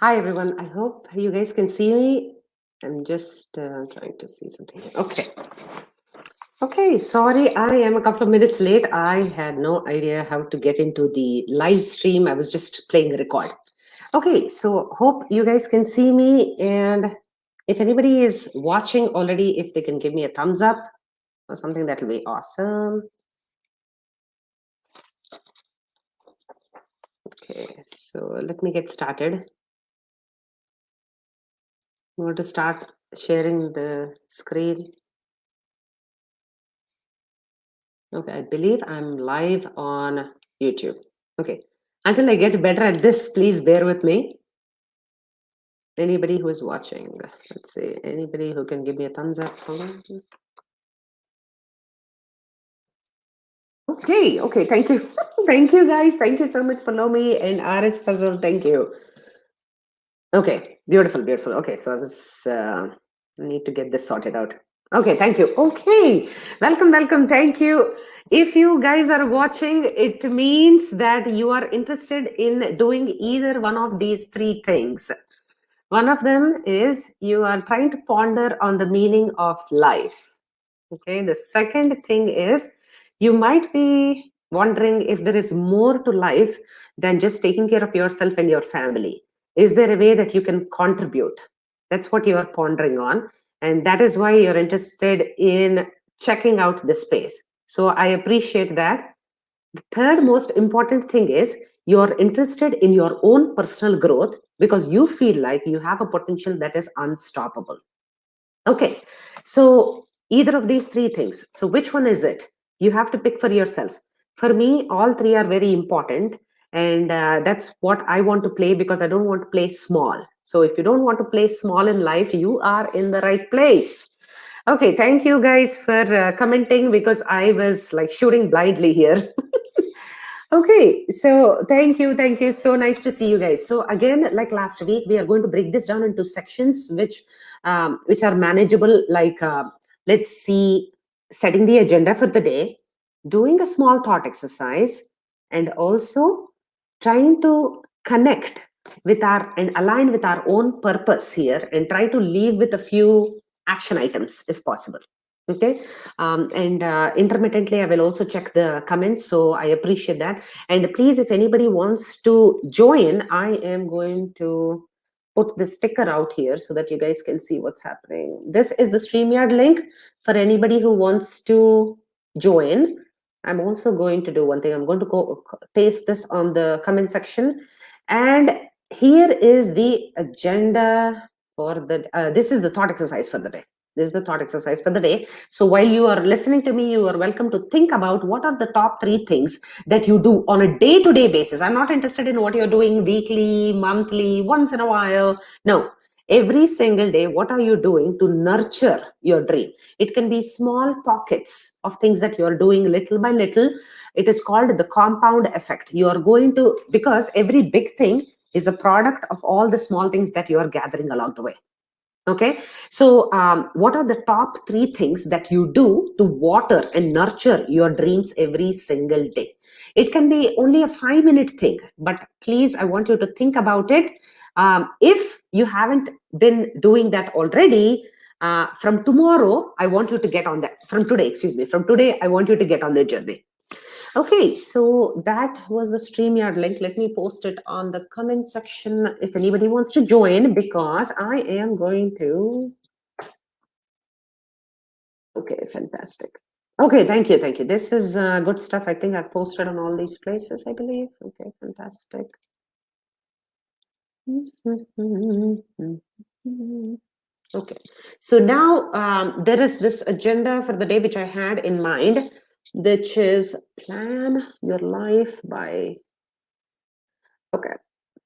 Hi everyone. I hope you guys can see me. I'm just trying to see something. Okay. Okay. Sorry, I am a couple of minutes late. I had no idea how to get into the live stream. I was just playing a record. Okay. So hope you guys can see me. And if anybody is watching already, if they can give me a thumbs up or something, that will be awesome. Okay. So let me get started. I want to start sharing the screen. Okay, I believe I'm live on YouTube. Okay, until I get better at this, please bear with me. Anybody who is watching, let's see, anybody who can give me a thumbs up. Okay, thank you. Thank you guys. Thank you so much for me and RS Puzzle. Thank you. Okay, beautiful. Okay, so I need to get this sorted out. Okay, thank you. Okay, welcome. Thank you. If you guys are watching, it means that you are interested in doing either one of these three things. One of them is you are trying to ponder on the meaning of life. Okay, the second thing is you might be wondering if there is more to life than just taking care of yourself and your family. Is there a way that you can contribute? That's what you are pondering on. And that is why you're interested in checking out the space. So I appreciate that. The third most important thing is you're interested in your own personal growth because you feel like you have a potential that is unstoppable. Okay, so either of these three things. So which one is it? You have to pick for yourself. For me, all three are very important. And that's what I want to play because I don't want to play small. So if you don't want to play small in life, you are in the right place. Okay, thank you guys for commenting because I was like shooting blindly here. Okay, so thank you. So nice to see you guys. So again, like last week, we are going to break this down into sections which are manageable. Like let's see, setting the agenda for the day, doing a small thought exercise, and also trying to connect with our and align with our own purpose here, and try to leave with a few action items if possible. Okay, and intermittently I will also check the comments, so I appreciate that. And please, if anybody wants to join, I am going to put the sticker out here so that you guys can see what's happening. This is the StreamYard link for anybody who wants to join. I'm also going to do one thing. I'm going to go paste this on the comment section, and here is the agenda for the this is the thought exercise for the day. This is the thought exercise for the day. So while you are listening to me, you are welcome to think about what are the top three things that you do on a day-to-day basis. I'm not interested in what you're doing weekly, monthly, once in a while. No, every single day, what are you doing to nurture your dream? It can be small pockets of things that you're doing little by little. It is called the compound effect. You are going to, because every big thing is a product of all the small things that you are gathering along the way. Okay, so what are the top three things that you do to water and nurture your dreams every single day? It can be only a 5-minute thing, but please, I want you to think about it. If you haven't been doing that already, from tomorrow, I want you to get on that. From today, I want you to get on the journey. Okay, so that was the StreamYard link. Let me post it on the comment section if anybody wants to join, because I am going to. Okay, fantastic. Okay, thank you. This is good stuff. I think I've posted on all these places, I believe. Okay, fantastic. Okay, so now there is this agenda for the day which I had in mind, which is plan your life by. Okay,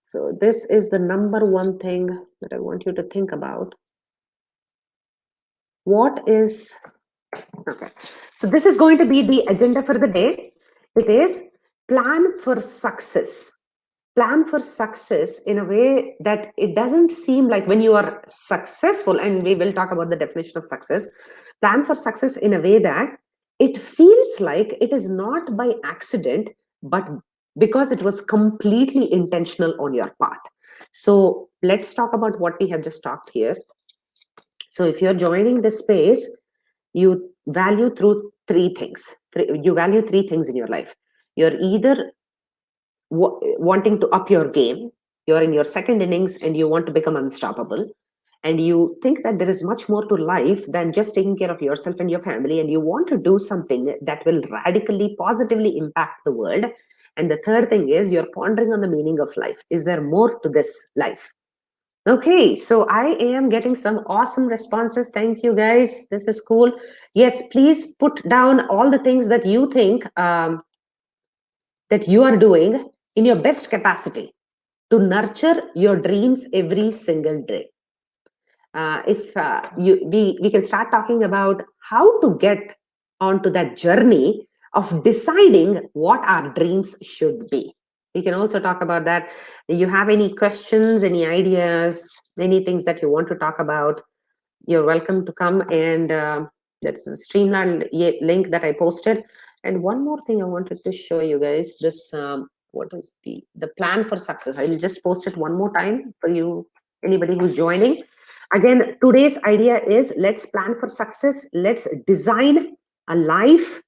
so this is the number one thing that I want you to think about. What is, okay, so this is going to be the agenda for the day. It is plan for success. Plan for success in a way that it doesn't seem like when you are successful, and we will talk about the definition of success. Plan for success in a way that it feels like it is not by accident, but because it was completely intentional on your part. So let's talk about what we have just talked here. So if you're joining this space, you value through three things. You value three things in your life. You're either wanting to up your game, you're in your second innings and you want to become unstoppable, and you think that there is much more to life than just taking care of yourself and your family, and you want to do something that will radically positively impact the world. And the third thing is you're pondering on the meaning of life. Is there more to this life? Okay, so I am getting some awesome responses. Thank you, guys. This is cool. Yes, please put down all the things that you think that you are doing in your best capacity to nurture your dreams every single day. If we can start talking about how to get onto that journey of deciding what our dreams should be. We can also talk about that. You have any questions, any ideas, any things that you want to talk about, you're welcome to come, and that's a Streamline link that I posted. And one more thing I wanted to show you guys, this what is the plan for success. I'll just post it one more time for you, anybody who's joining. Again, today's idea is let's plan for success. Let's design a life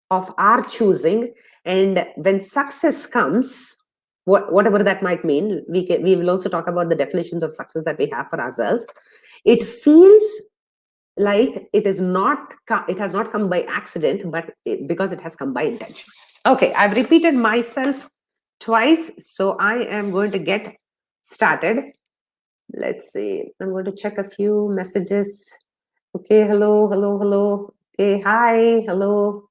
of our choosing, and when success comes, whatever that might mean, we will also talk about the definitions of success that we have for ourselves. It feels like it has not come by accident, but because it has come by intention. Okay, I've repeated myself twice, so I am going to get started. Let's see, I'm going to check a few messages. Okay, hello. Okay, hi, hello.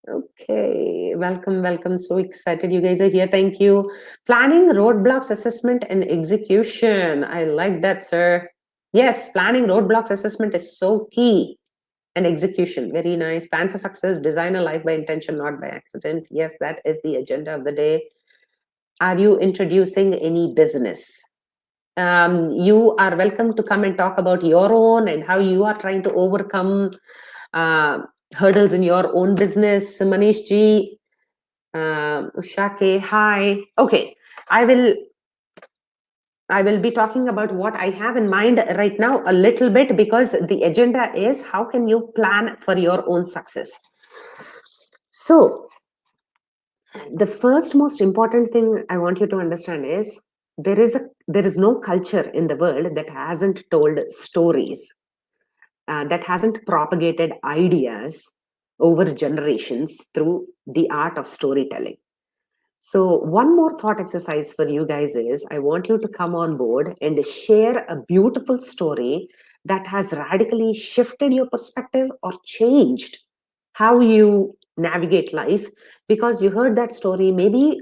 Okay, welcome. So excited you guys are here. Thank you. Planning, roadblocks, assessment, and execution. I like that, sir. Yes, planning, roadblocks, assessment is so key. And execution, very nice. Plan for success, design a life by intention, not by accident. Yes, that is the agenda of the day. Are you introducing any business? You are welcome to come and talk about your own and how you are trying to overcome hurdles in your own business. Manish ji, Ushake, hi. Okay, I will be talking about what I have in mind right now a little bit, because the agenda is how can you plan for your own success. So the first most important thing I want you to understand is there is no culture in the world that hasn't told stories, that hasn't propagated ideas over generations through the art of storytelling. So one more thought exercise for you guys is I want you to come on board and share a beautiful story that has radically shifted your perspective or changed how you navigate life, because you heard that story. Maybe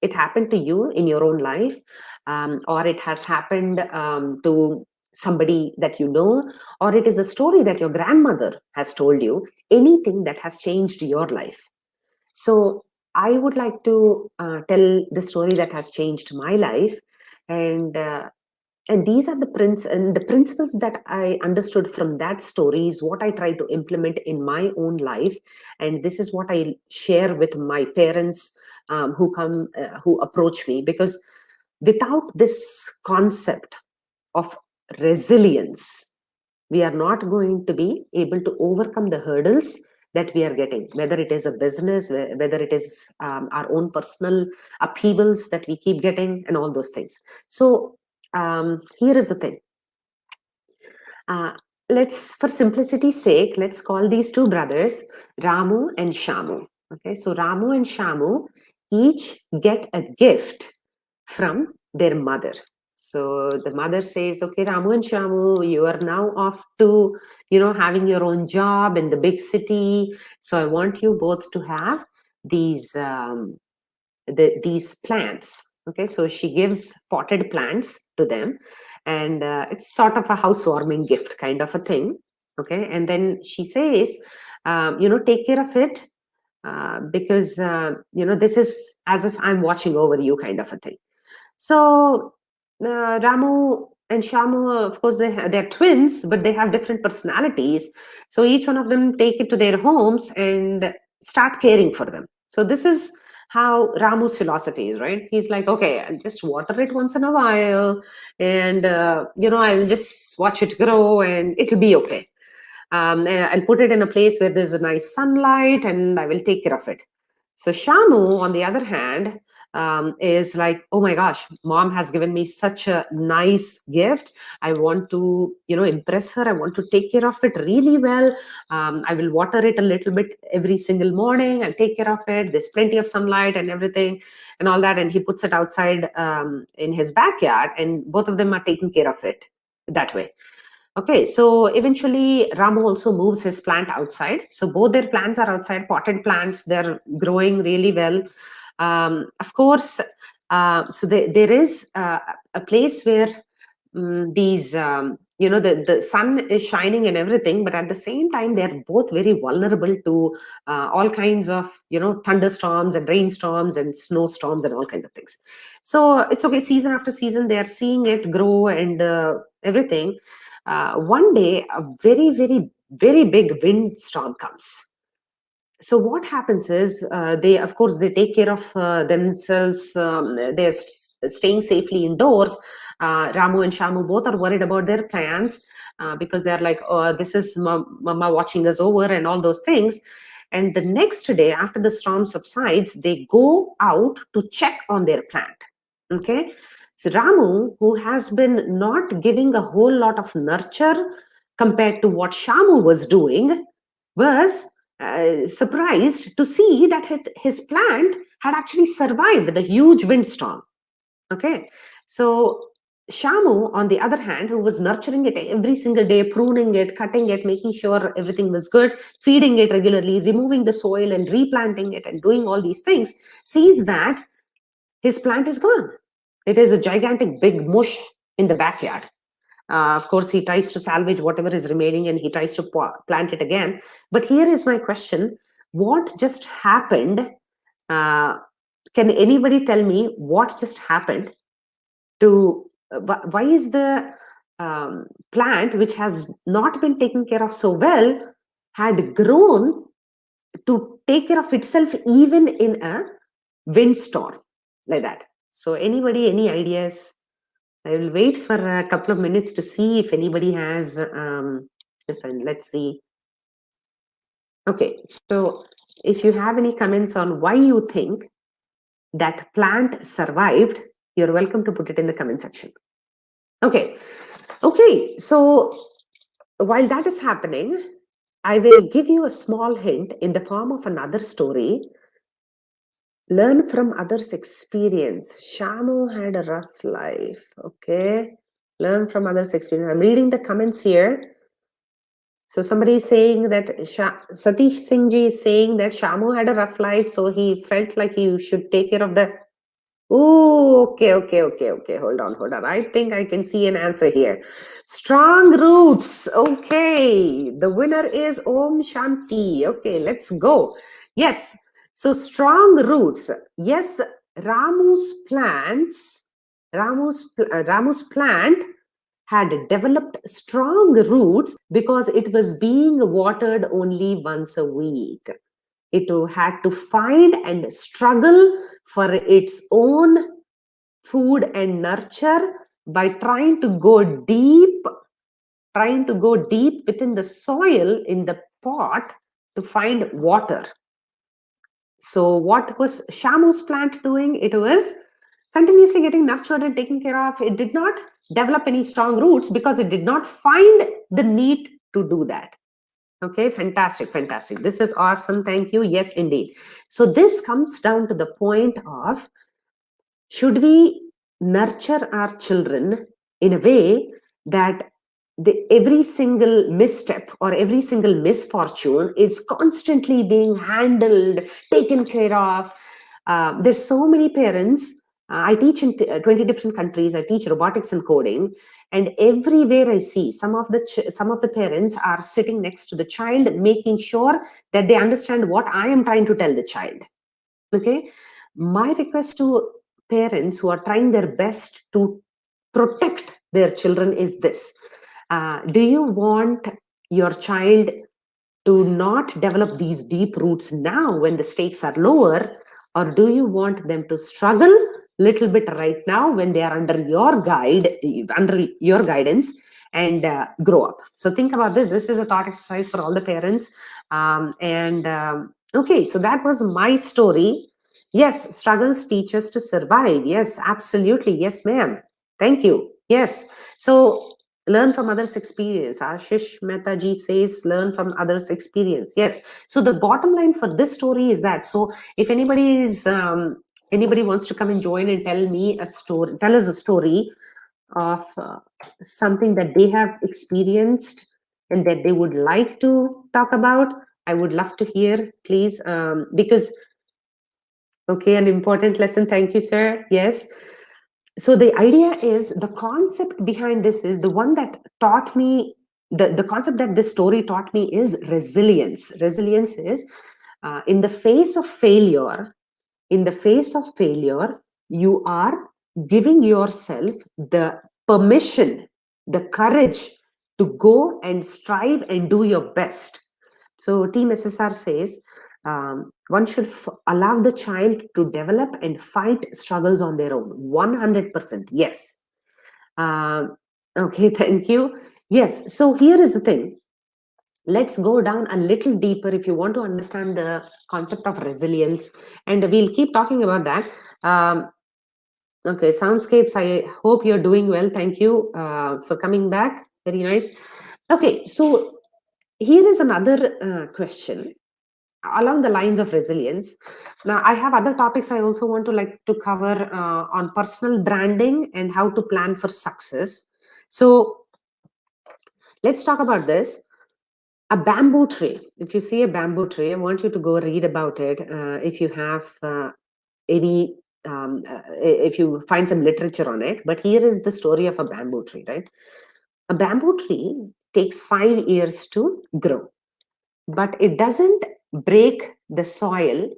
it happened to you in your own life, or it has happened to somebody that you know, or it is a story that your grandmother has told you, anything that has changed your life. So I would like to tell the story that has changed my life, and these are the principles that I understood from that story is what I try to implement in my own life, and this is what I share with my parents who approach me, because without this concept of resilience, we are not going to be able to overcome the hurdles that we are getting, whether it is a business, whether it is our own personal upheavals that we keep getting, and all those things. So here is the thing. Let's, for simplicity's sake, let's call these two brothers Ramu and Shamu. Okay, so Ramu and Shamu each get a gift from their mother. So the mother says, okay, Ramu and Shamu, you are now off to, having your own job in the big city. So I want you both to have these these plants. Okay, so she gives potted plants to them, and it's sort of a housewarming gift kind of a thing. Okay, and then she says, take care of it, because this is as if I'm watching over you, kind of a thing. So Ramu and Shamu, of course, they're twins, but they have different personalities. So each one of them take it to their homes and start caring for them. So this is how Ramu's philosophy is, right? He's like, okay, I'll just water it once in a while, and I'll just watch it grow, and it'll be okay. And I'll put it in a place where there's a nice sunlight, and I will take care of it. So Shamu, on the other hand, is like, oh my gosh, mom has given me such a nice gift. I want to, impress her. I want to take care of it really well. I will water it a little bit every single morning. I'll take care of it. There's plenty of sunlight and everything and all that. And he puts it outside in his backyard, and both of them are taking care of it that way. Okay, so eventually Ramu also moves his plant outside. So both their plants are outside, potted plants. They're growing really well. Of course, so there is a place where these, the sun is shining and everything, but at the same time, they're both very vulnerable to all kinds of, thunderstorms and rainstorms and snowstorms and all kinds of things. So it's okay, season after season, they're seeing it grow and everything. One day, a very, very, very big windstorm comes. So what happens is, they, of course, they take care of themselves. They're staying safely indoors. Ramu and Shamu both are worried about their plans because they're like, oh, this is mama watching us over and all those things. And the next day, after the storm subsides, they go out to check on their plant. Okay. So Ramu, who has been not giving a whole lot of nurture compared to what Shamu was doing, was surprised to see that his plant had actually survived the huge windstorm. Okay, so Shamu, on the other hand, who was nurturing it every single day, pruning it, cutting it, making sure everything was good, feeding it regularly, removing the soil and replanting it, and doing all these things, sees that his plant is gone. It is a gigantic big mush in the backyard. Of course, he tries to salvage whatever is remaining and he tries to plant it again. But here is my question: what just happened? Can anybody tell me what just happened to why is the plant, which has not been taken care of so well, had grown to take care of itself even in a windstorm like that? So anybody, any ideas? I will wait for a couple of minutes to see if anybody has this, and let's see. Okay, so if you have any comments on why you think that plant survived, you're welcome to put it in the comment section. Okay, so while that is happening, I will give you a small hint in the form of another story. Learn from others' experience. Shamu had a rough life. Okay, learn from others' experience. I'm reading the comments here. So somebody is saying that Satish Singh ji is saying that Shamu had a rough life, so he felt like he should take care of the. Oh, okay. Hold on. I think I can see an answer here. Strong roots. Okay, the winner is Om Shanti. Okay, let's go. Yes. So strong roots. Yes, Ramu's plant had developed strong roots because it was being watered only once a week. It had to find and struggle for its own food and nurture by trying to go deep within the soil in the pot to find water. So what was Shamu's plant doing? It was continuously getting nurtured and taken care of. It did not develop any strong roots because it did not find the need to do that. Okay, fantastic. This is awesome. Thank you. Yes, indeed. So this comes down to the point of, should we nurture our children in a way that every single misstep or every single misfortune is constantly being handled, taken care of? There's so many parents. I teach in 20 different countries. I teach robotics and coding, and everywhere I see some of the parents are sitting next to the child, making sure that they understand what I am trying to tell the child. Okay, my request to parents who are trying their best to protect their children is this: do you want your child to not develop these deep roots now when the stakes are lower, or do you want them to struggle little bit right now when they are under your guidance, and grow up? So think about this. This is a thought exercise for all the parents. Okay, so that was my story. Yes, struggles teach us to survive. Yes, absolutely. Yes, ma'am. Thank you. Yes. So learn from others' experience. Ashish Mehta ji says, learn from others' experience. Yes. So the bottom line for this story is that, so if anybody wants to come and join and tell us a story of something that they have experienced and that they would like to talk about, I would love to hear, please, because, okay, an important lesson. Thank you, sir. Yes. So the idea is, the concept behind this is the one that taught me, the concept that this story taught me is resilience. Resilience is, in the face of failure, you are giving yourself the permission, the courage to go and strive and do your best. So Team SSR says, one should allow the child to develop and fight struggles on their own. 100%. Yes. Okay, thank you. Yes. So here is the thing. Let's go down a little deeper if you want to understand the concept of resilience, and we'll keep talking about that. Okay, Soundscapes, I hope you're doing well. Thank you for coming back. Very nice. Okay, so here is another question along the lines of resilience. Now, I have other topics I also want to like to cover on personal branding and how to plan for success. So let's talk about this. A bamboo tree. If you see a bamboo tree, I want you to go read about it. If you have any, if you find some literature on it. But here is the story of a bamboo tree, right? A bamboo tree takes 5 years to grow, but it doesn't break the soil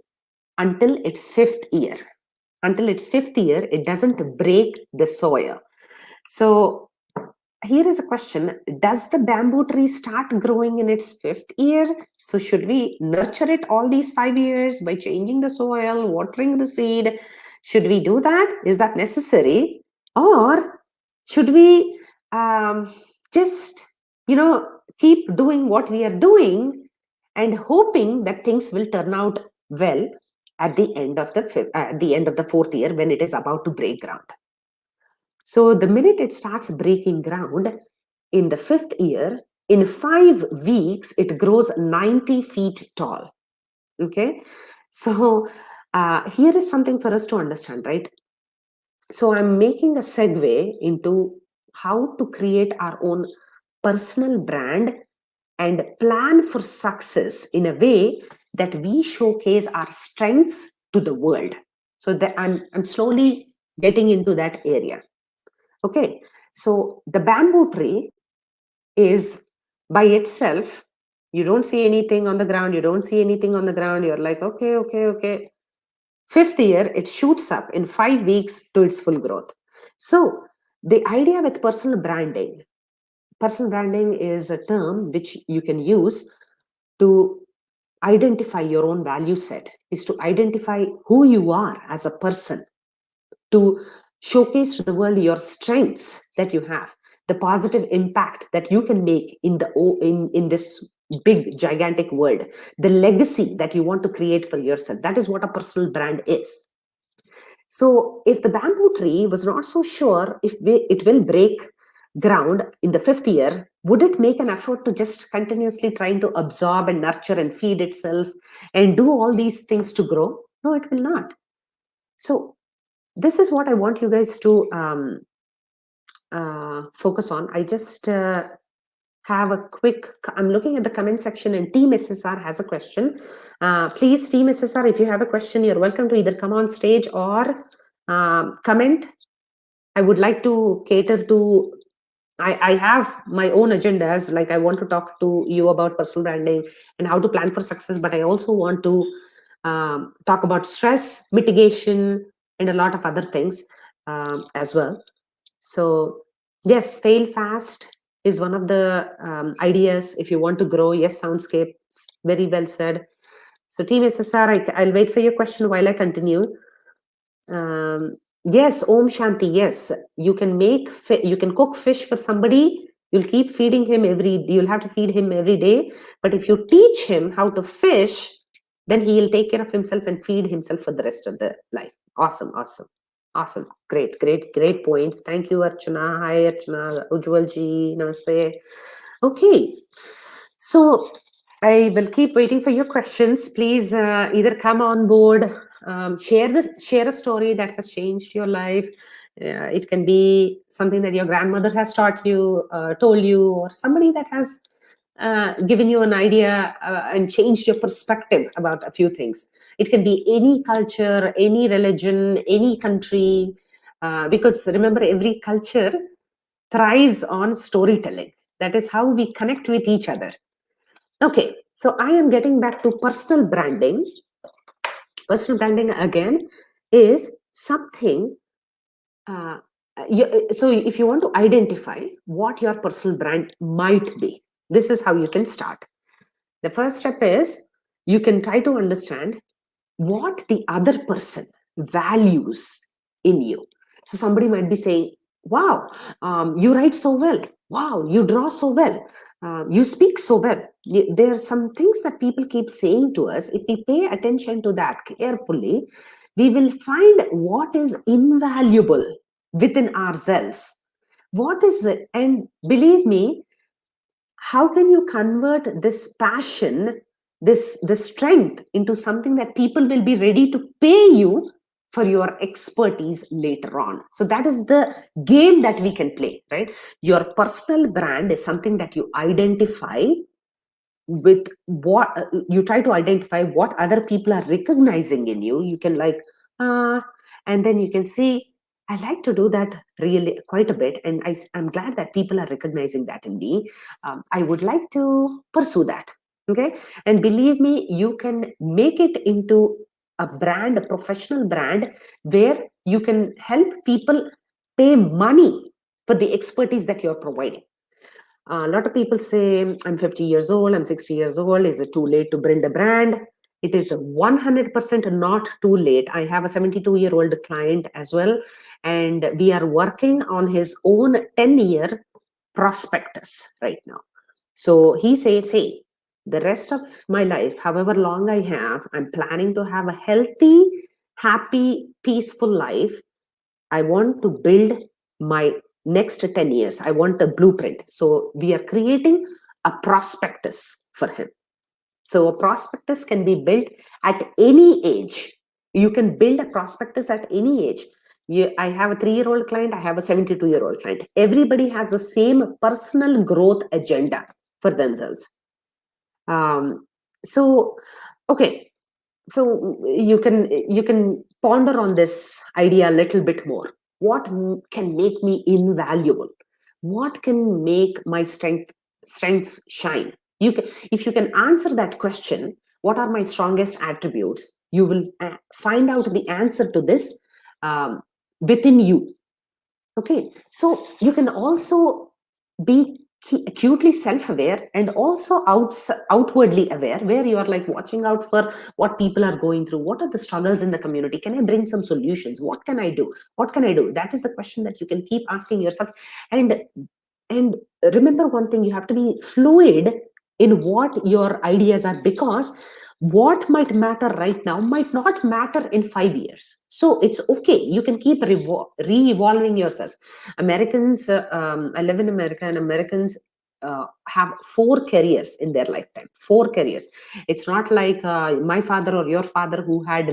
until its fifth year. Until its fifth year, it doesn't break the soil. So here is a question. Does the bamboo tree start growing in its fifth year? So should we nurture it all these 5 years by changing the soil, watering the seed? Should we do that? Is that necessary? Or should we just, keep doing what we are doing and hoping that things will turn out well at the end of the fourth year, when it is about to break ground? So the minute it starts breaking ground in the fifth year, in 5 weeks, it grows 90 feet tall. Okay. So here is something for us to understand, right? So I'm making a segue into how to create our own personal brand and plan for success in a way that we showcase our strengths to the world. So that I'm slowly getting into that area. Okay, so the bamboo tree is by itself. You don't see anything on the ground. You're like, okay. Fifth year, it shoots up in 5 weeks to its full growth. So the idea with personal branding is a term which you can use to identify your own value set, is to identify who you are as a person, to showcase to the world your strengths that you have, the positive impact that you can make in this big gigantic world, the legacy that you want to create for yourself. That is what a personal brand is. So if the bamboo tree was not so sure if it will break ground in the fifth year, would it make an effort to just continuously trying to absorb and nurture and feed itself and do all these things to grow? No, it will not. So this is what I want you guys to focus on. I just have a quick, I'm looking at the comment section, and Team SSR has a question. Please, Team SSR, if you have a question, you're welcome to either come on stage or comment. I would like to cater to, I have my own agendas. Like, I want to talk to you about personal branding and how to plan for success, but I also want to talk about stress mitigation and a lot of other things as well. So yes, fail fast is one of the ideas if you want to grow. Yes, Soundscapes, very well said. So Team SSR, I'll wait for your question while I continue. Yes, Om Shanti. Yes, you can you can cook fish for somebody. You'll keep feeding him you'll have to feed him every day. But if you teach him how to fish, then he'll take care of himself and feed himself for the rest of the life. Awesome, awesome, awesome. Great, great, great points. Thank you, Archana. Hi, Archana. Ujwal ji, namaste. Okay, so I will keep waiting for your questions. Please either come on board, share a story that has changed your life. It can be something that your grandmother has taught you, told you, or somebody that has given you an idea and changed your perspective about a few things. It can be any culture, any religion, any country, because remember, every culture thrives on storytelling. That is how we connect with each other. Okay, so I am getting back to personal branding. Personal branding again is something. Uh, so if you want to identify what your personal brand might be, this is how you can start. The first step is you can try to understand what the other person values in you. So somebody might be saying, wow, you write so well. Wow, you draw so well. You speak so well. There are some things that people keep saying to us. If we pay attention to that carefully, we will find what is invaluable within ourselves. What is it? And believe me, how can you convert this passion, this strength into something that people will be ready to pay you for your expertise later on? So that is the game that we can play, right? Your personal brand is something that you identify with, what you try to identify what other people are recognizing in you. You can like and then you can see, I like to do that really quite a bit, and I'm glad that people are recognizing that in me. I would like to pursue that. Okay, and believe me, you can make it into a brand, a professional brand, where you can help people pay money for the expertise that you're providing. A lot of people say, I'm 50 years old, I'm 60 years old. Is it too late to build a brand? It is 100% not too late. I have a 72-year-old client as well, and we are working on his own 10-year prospectus right now. So he says, hey, the rest of my life, however long I have, I'm planning to have a healthy, happy, peaceful life. I want to build my next 10 years. I want a blueprint. So we are creating a prospectus for him. So a prospectus can be built at any age. You can build a prospectus at any age. I have a 3-year-old client, I have a 72-year-old client. Everybody has the same personal growth agenda for themselves. So, okay, so you can ponder on this idea a little bit more. What can make me invaluable? What can make my strengths shine? You can, if you can answer that question, what are my strongest attributes, you will find out the answer to this within you. Okay, so you can also be acutely self-aware and also outwardly aware, where you are like watching out for what people are going through. What are the struggles in the community? Can I bring some solutions? What can I do? What can I do? That is the question that you can keep asking yourself. And remember one thing, you have to be fluid in what your ideas are, because what might matter right now might not matter in 5 years. So it's okay, you can keep re-evolving yourself. Americans, I live in America, and Americans have 4 careers in their lifetime. 4 careers. It's not like my father or your father who had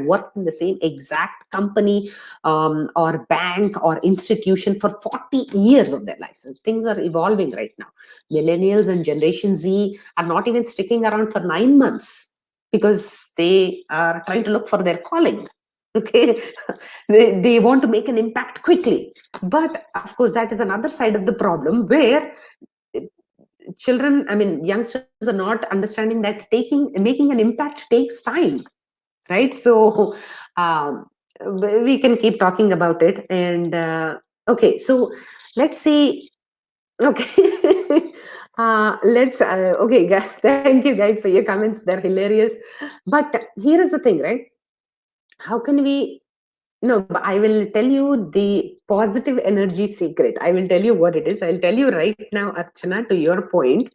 worked in the same exact company or bank or institution for 40 years of their lives. Things are evolving right now. Millennials and Generation Z are not even sticking around for 9 months because they are trying to look for their calling. Okay, they want to make an impact quickly. But of course, that is another side of the problem, where children, I mean, youngsters are not understanding that making an impact takes time, right? So we can keep talking about it. And okay, so let's see. Okay. Let's okay, guys. Thank you guys for your comments. They're hilarious. But here is the thing, right? How can we? No, but I will tell you the positive energy secret. I will tell you what it is. I'll tell you right now, Archana, to your point.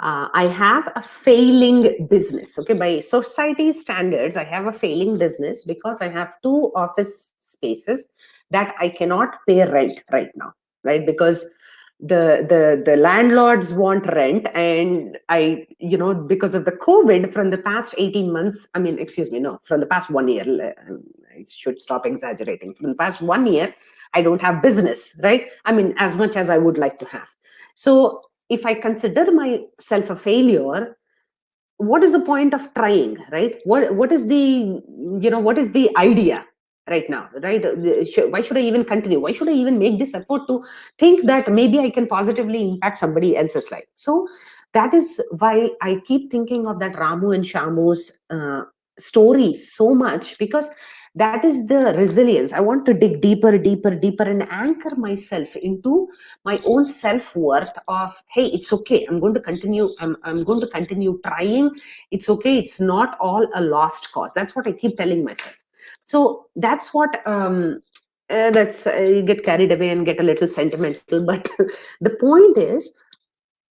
I have a failing business. Okay, by society standards, I have a failing business because I have two office spaces that I cannot pay rent right now, right? Because the landlords want rent, and I, because of the COVID from the past 18 months, I mean, excuse me, no, from the past 1 year, I should stop exaggerating. From the past 1 year, I don't have business, right? I mean, as much as I would like to have. So if I consider myself a failure, what is the point of trying, right? What is the, what is the idea right now, right? Why should I even continue? Why should I even make this effort to think that maybe I can positively impact somebody else's life? So that is why I keep thinking of that Ramu and Shamu's story so much, because that is the resilience. I want to dig deeper, deeper, deeper, and anchor myself into my own self-worth of, hey, it's okay, I'm going to continue, I'm going to continue trying. It's okay, it's not all a lost cause. That's what I keep telling myself. So that's what that's you get carried away and get a little sentimental, but the point is,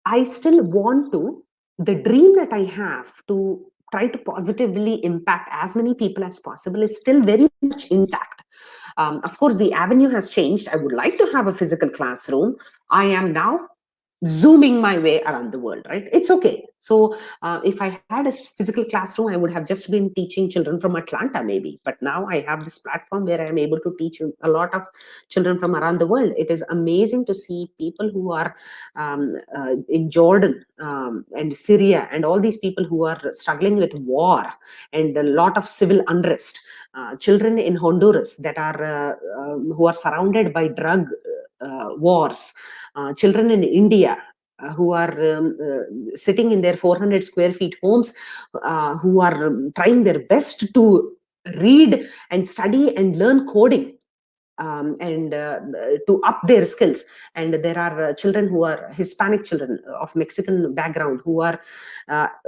I still want to, the dream that I have to try to positively impact as many people as possible is still very much intact. Of course, the avenue has changed. I would like to have a physical classroom. I am now zooming my way around the world, right? It's okay. So if I had a physical classroom, I would have just been teaching children from Atlanta maybe, but now I have this platform where I'm able to teach a lot of children from around the world. It is amazing to see people who are in Jordan and Syria, and all these people who are struggling with war and a lot of civil unrest, children in Honduras that are who are surrounded by drug wars, children in India who are sitting in their 400 square feet homes, who are trying their best to read and study and learn coding, and to up their skills. And there are children who are Hispanic children of Mexican background who are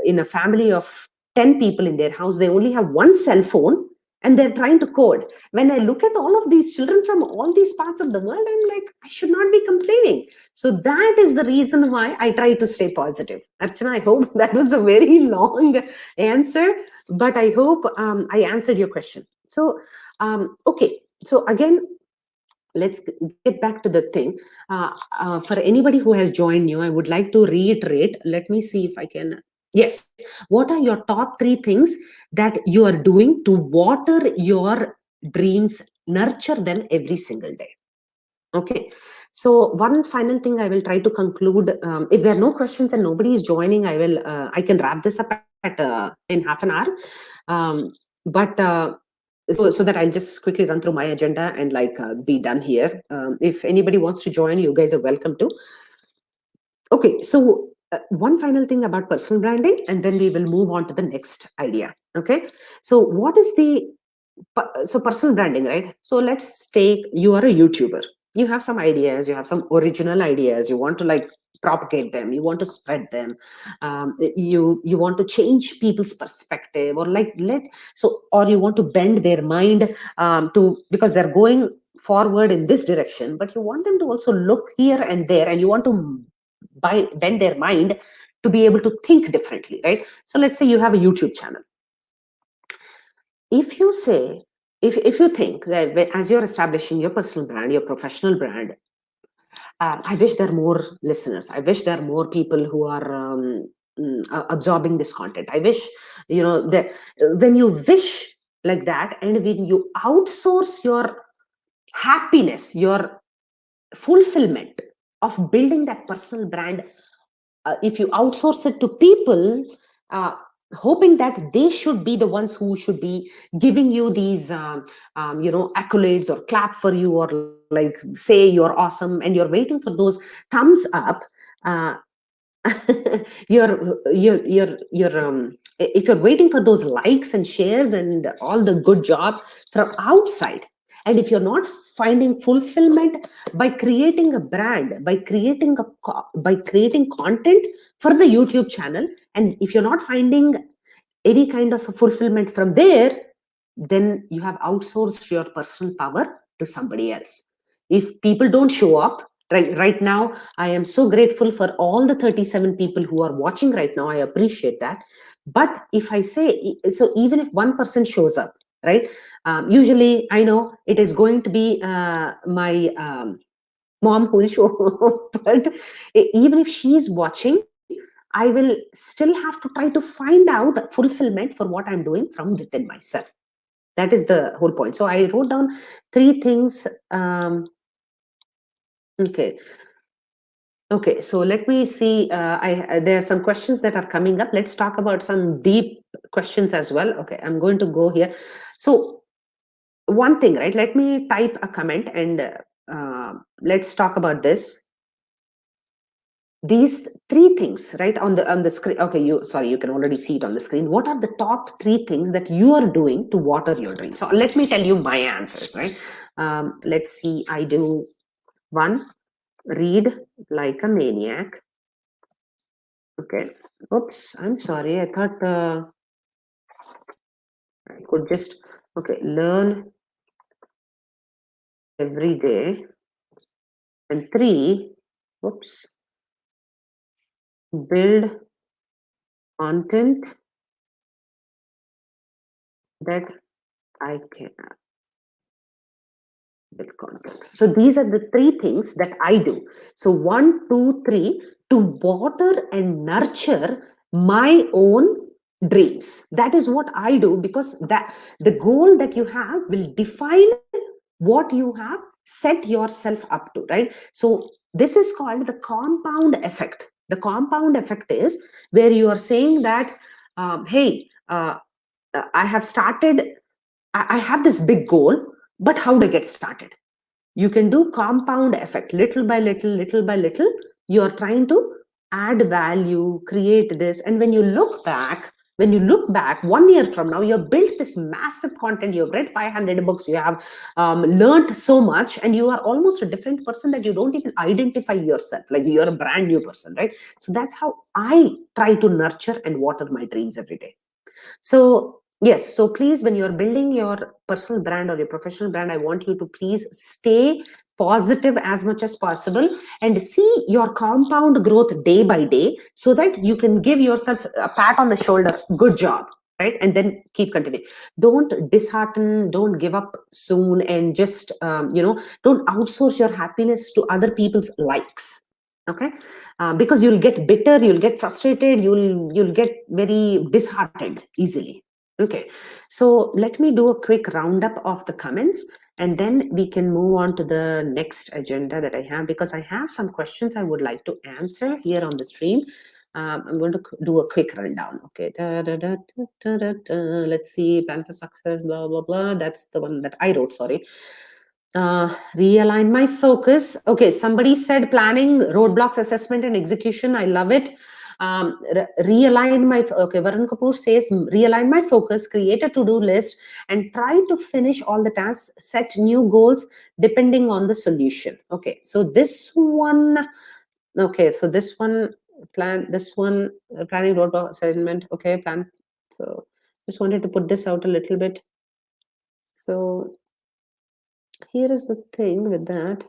in a family of 10 people in their house. They only have one cell phone and they're trying to code. When I look at all of these children from all these parts of the world, I'm like, I should not be complaining. So that is the reason why I try to stay positive. Archana, I hope that was a very long answer, but I hope I answered your question. So okay, so again, let's get back to the thing. For anybody who has joined new, I would like to reiterate. Let me see if I can. Yes. What are your top three things that you are doing to water your dreams, nurture them every single day? Okay. So one final thing I will try to conclude. If there are no questions and nobody is joining, I can wrap this up at in half an hour. But so that I'll just quickly run through my agenda and be done here. If anybody wants to join, you guys are welcome to. Okay, so one final thing about personal branding, and then we will move on to the next idea. Okay, so what is the personal branding, right? So let's take, you are a YouTuber. You have some ideas, you have some original ideas, you want to propagate them, you want to spread them, you want to change people's perspective, or or you want to bend their mind, to, because they're going forward in this direction, but you want them to also look here and there, and you want to bend their mind to be able to think differently, right? So let's say you have a YouTube channel. If you say, if you think that as you're establishing your personal brand, your professional brand, I wish there are more listeners. I wish there are more people who are absorbing this content. I wish, that when you wish like that, and when you outsource your happiness, your fulfillment of building that personal brand, if you outsource it to people, hoping that they should be the ones who should be giving you these accolades, or clap for you, or say you're awesome, and you're waiting for those thumbs up, uh, if you're waiting for those likes and shares and all the good job from outside, And if you're not finding fulfillment by creating a brand, by creating content for the YouTube channel, and if you're not finding any kind of a fulfillment from there, then you have outsourced your personal power to somebody else. If people don't show up right now, I am so grateful for all the 37 people who are watching right now. I appreciate that. But if I say, so even if one person shows up, right, usually I know it is going to be my mom who will show up. But even if she's watching, I will still have to try to find out fulfillment for what I'm doing from within myself. That is the whole point. So I wrote down 3 things. Okay. Okay, so let me see. There are some questions that are coming up. Let's talk about some deep questions as well. Okay, I'm going to go here. So one thing, right? Let me type a comment and let's talk about this. These 3 things, right, on the screen. Okay, you can already see it on the screen. What are the top 3 things that you are doing to water your dream? So let me tell you my answers, right? Let's see. I do 1, read like a maniac. Okay. Oops, I'm sorry. I thought I could just, okay, learn every day. And 3, oops, build content that I can build content. So these are the 3 things that I do. So 1, 2, 3, to water and nurture my own dreams. That is what I do, because that the goal that you have will define what you have set yourself up to, right? So this is called the compound effect. The compound effect is where you are saying that, hey, I have started, I have this big goal, but how do I get started? You can do compound effect, little by little, little by little. You are trying to add value, create this. And when you look back, 1 year from now, you have built this massive content, you have read 500 books, you have learned so much, and you are almost a different person that you don't even identify yourself, like you're a brand new person, right? So that's how I try to nurture and water my dreams every day. So yes, so please, when you're building your personal brand or your professional brand, I want you to please stay positive as much as possible and see your compound growth day by day, so that you can give yourself a pat on the shoulder. Good job, right? And then keep continuing. Don't dishearten, don't give up soon, and just don't outsource your happiness to other people's likes. Okay. Because you'll get bitter, you'll get frustrated, you'll get very disheartened easily. Okay, so let me do a quick roundup of the comments, and then we can move on to the next agenda that I have, because I have some questions I would like to answer here on the stream. I'm going to do a quick rundown. Okay, let's see. Plan for success, blah blah blah. That's the one that I wrote. Sorry. Realign my focus. Okay, somebody said planning, roadblocks, assessment, and execution. I love it. Realign my, okay, Varun Kapoor says, realign my focus, create a to-do list, and try to finish all the tasks, set new goals depending on the solution. Okay, so this one, okay, so this one, planning, roadblock, assignment. Okay, plan. So just wanted to put this out a little bit. So here is the thing with that.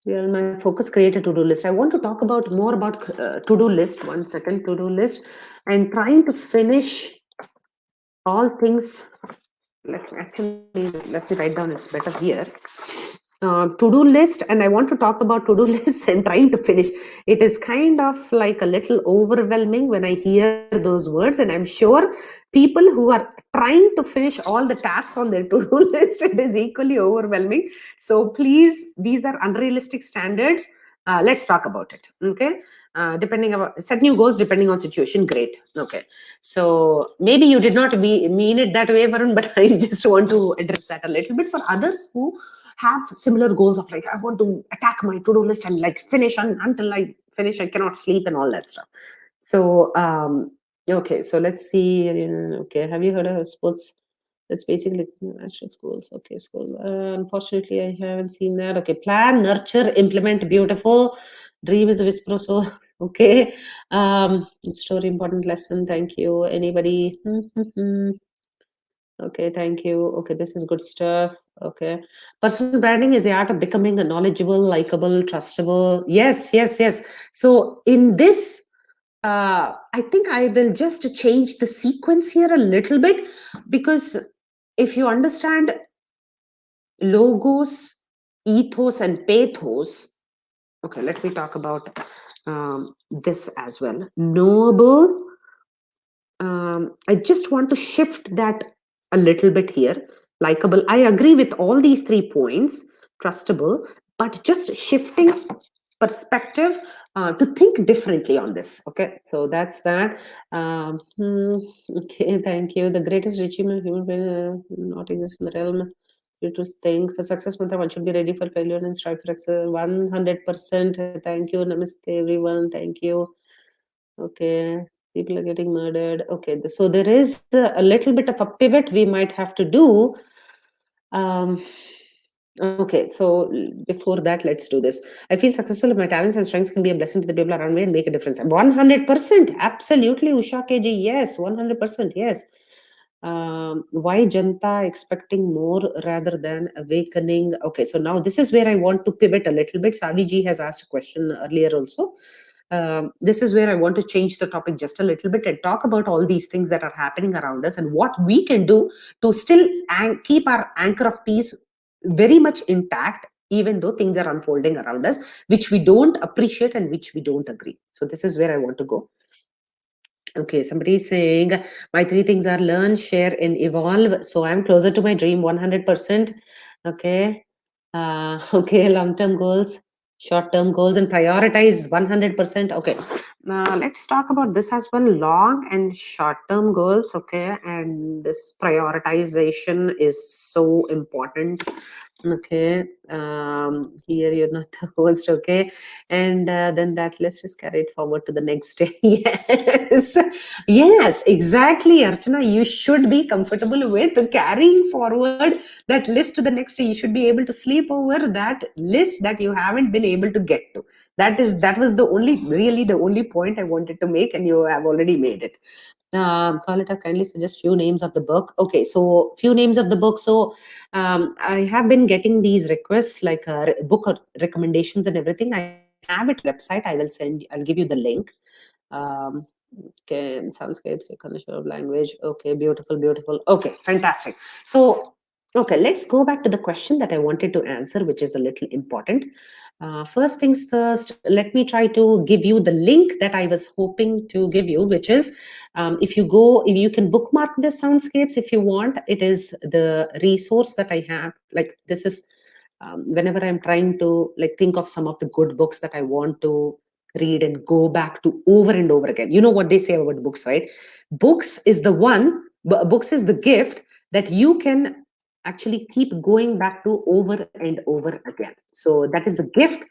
My focus, create a to-do list. I want to talk about more about to-do list. 1 second, to-do list, and trying to finish all things. Let me write down. It's better here. To-do list, and I want to talk about to-do lists and trying to finish. It is kind of like a little overwhelming when I hear those words, and I'm sure people who are trying to finish all the tasks on their to-do list, it is equally overwhelming. So please, these are unrealistic standards. Let's talk about it. Okay. Depending about, set new goals depending on situation. Great. Okay, so maybe you did not mean it that way, Varun, but I just want to address that a little bit for others who have similar goals of, like, I want to attack my to-do list and like finish, until I finish I cannot sleep and all that stuff. So okay, so let's see. Okay, have you heard of sports That's basically national schools. Okay, school. Unfortunately, I haven't seen that. Okay, plan, nurture, implement. Beautiful. Dream is a whisper. So okay. Story, important lesson. Thank you. Anybody? Okay, thank you. Okay, this is good stuff. Okay. Personal branding is the art of becoming a knowledgeable, likable, trustable. Yes, yes, yes. So in this, I think I will just change the sequence here a little bit, because if you understand logos, ethos, and pathos, okay, let me talk about this as well. Knowable. I just want to shift that a little bit here. Likeable. I agree with all these 3 points. Trustable, but just shifting perspective to think differently on this. Okay, so that's that. Okay, thank you. The greatest achievement of human being not exist in the realm. You to think for success, mantra, one should be ready for failure and strive for success. 100%. Thank you. Namaste, everyone. Thank you. Okay, people are getting murdered. Okay, so there is a little bit of a pivot we might have to do. Okay, so before that, let's do this. I feel successful if my talents and strengths can be a blessing to the people around me and make a difference. 100%. Absolutely, Usha KG. Yes, 100%. Yes. Why Janta expecting more rather than awakening? Okay, so now this is where I want to pivot a little bit. Savi ji has asked a question earlier also. This is where I want to change the topic just a little bit and talk about all these things that are happening around us and what we can do to still keep our anchor of peace very much intact, even though things are unfolding around us, which we don't appreciate and which we don't agree. So this is where I want to go. Okay, somebody is saying my 3 things are learn, share, and evolve. So I'm closer to my dream 100%. Okay. Okay, long-term goals, short-term goals, and prioritize 100%. Okay. Let's talk about this as well. Long and short-term goals. Okay. And this prioritization is so important. Okay. Here you're not the host. Okay. And then that let's just carry it forward to the next day. Yes. Yes, exactly, Archana. You should be comfortable with carrying forward that list to the next day. You should be able to sleep over that list that you haven't been able to get to. That was the only really the only point I wanted to make, and you have already made it. Khalita, kindly suggest few names of the book. Okay, so few names of the book. So I have been getting these requests like book recommendations and everything. I have it website. I will send. I'll give you the link. Okay, soundscapes, condition of language. Okay, beautiful, beautiful. Okay, fantastic. So, okay, let's go back to the question that I wanted to answer, which is a little important. First things first, let me try to give you the link that I was hoping to give you, which is if you can bookmark the soundscapes if you want. It is the resource that I have. Like this is whenever I'm trying to like think of some of the good books that I want to read and go back to over and over again. You know what they say about books, right? Books is the gift that you can actually keep going back to over and over again. So that is the gift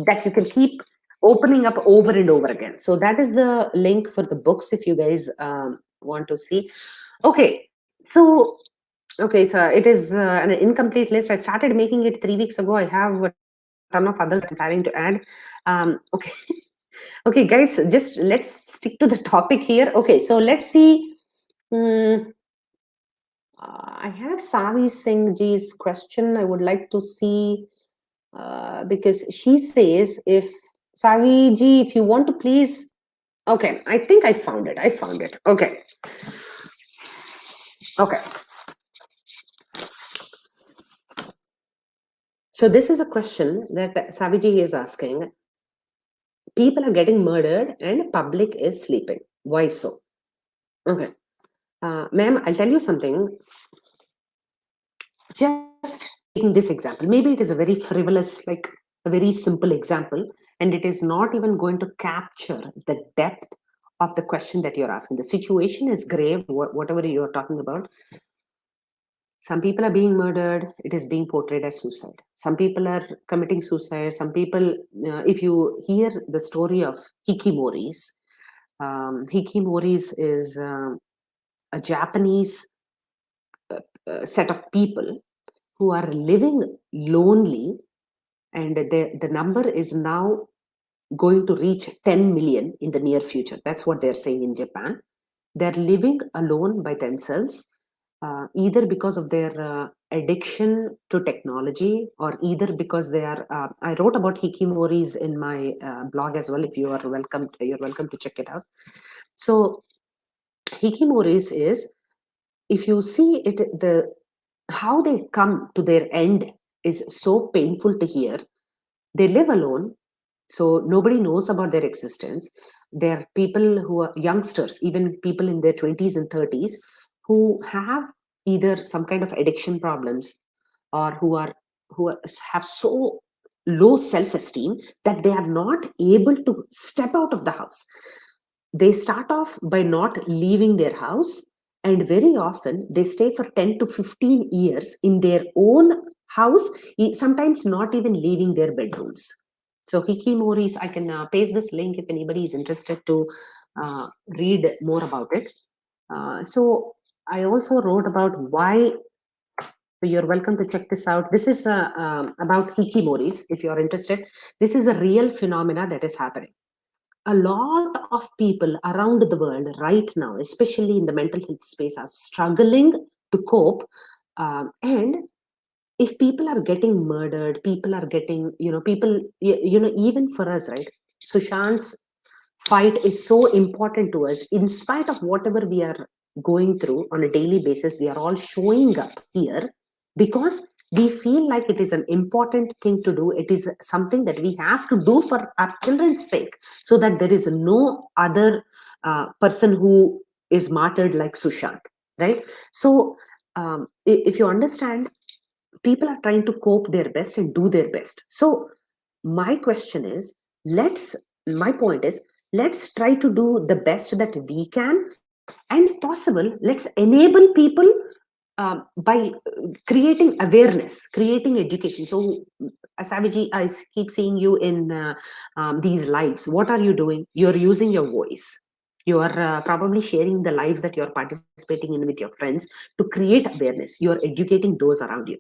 that you can keep opening up over and over again. So that is the link for the books if you guys want to see. Okay, so okay, so it is an incomplete list. I started making it 3 weeks ago. I have a ton of others I'm planning to add. Okay. Okay, guys, just let's stick to the topic here. Okay, so let's see. I have Savi Singh ji's question. I would like to see because she says, if Savi ji, if you want to please. Okay, I think I found it. I found it. Okay. Okay. So this is a question that Saviji is asking. People are getting murdered and public is sleeping. Why so? Okay. Ma'am, I'll tell you something. Just taking this example, maybe it is a very frivolous, like a very simple example, and it is not even going to capture the depth of the question that you're asking. The situation is grave, whatever you're talking about. Some people are being murdered, it is being portrayed as suicide. Some people are committing suicide. Some people, if you hear the story of Hikimoris, Hikimoris is a Japanese set of people who are living lonely, and the number is now going to reach 10 million in the near future. That's what they're saying in Japan. They're living alone by themselves, either because of their addiction to technology, or either because they are. I wrote about hikimoris in my blog as well. If you are welcome, you're welcome to check it out. So hikimoris is, if you see it, the how they come to their end is so painful to hear. They live alone, so nobody knows about their existence. There are people who are youngsters, even people in their 20s and 30s, who have either some kind of addiction problems, or have so low self-esteem that they are not able to step out of the house. They start off by not leaving their house, and very often they stay for 10 to 15 years in their own house, sometimes not even leaving their bedrooms. So hikimoris, I can paste this link if anybody is interested to read more about it. So I also wrote about why. You're welcome to check this out. This is about hikimoris. If you're interested, this is a real phenomena that is happening. A lot of people around the world right now, especially in the mental health space, are struggling to cope. And if people are getting murdered, people are getting, even for us, right? Sushant's fight is so important to us. In spite of whatever we are going through on a daily basis, we are all showing up here because we feel like it is an important thing to do. It is something that we have to do for our children's sake, so that there is no other person who is martyred like Sushant, right? So if you understand, people are trying to cope their best and do their best. So my question is, my point is, let's try to do the best that we can, and if possible, let's enable people by creating awareness, creating education. So Saviji, I keep seeing you in these lives. What are you doing? You're using your voice. You are probably sharing the lives that you're participating in with your friends to create awareness. You're educating those around you.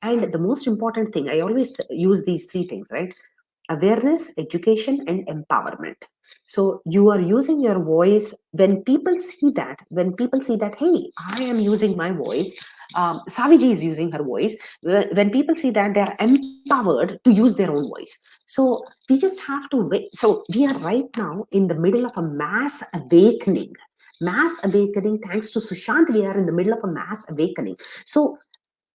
And the most important thing, I always use these three things, right? Awareness, education, and empowerment. So you are using your voice. When people see that, hey, I am using my voice, Saviji is using her voice. When people see that, they are empowered to use their own voice. So we just have to wait. So we are right now in the middle of a mass awakening. Thanks to Sushant, we are in the middle of a mass awakening. So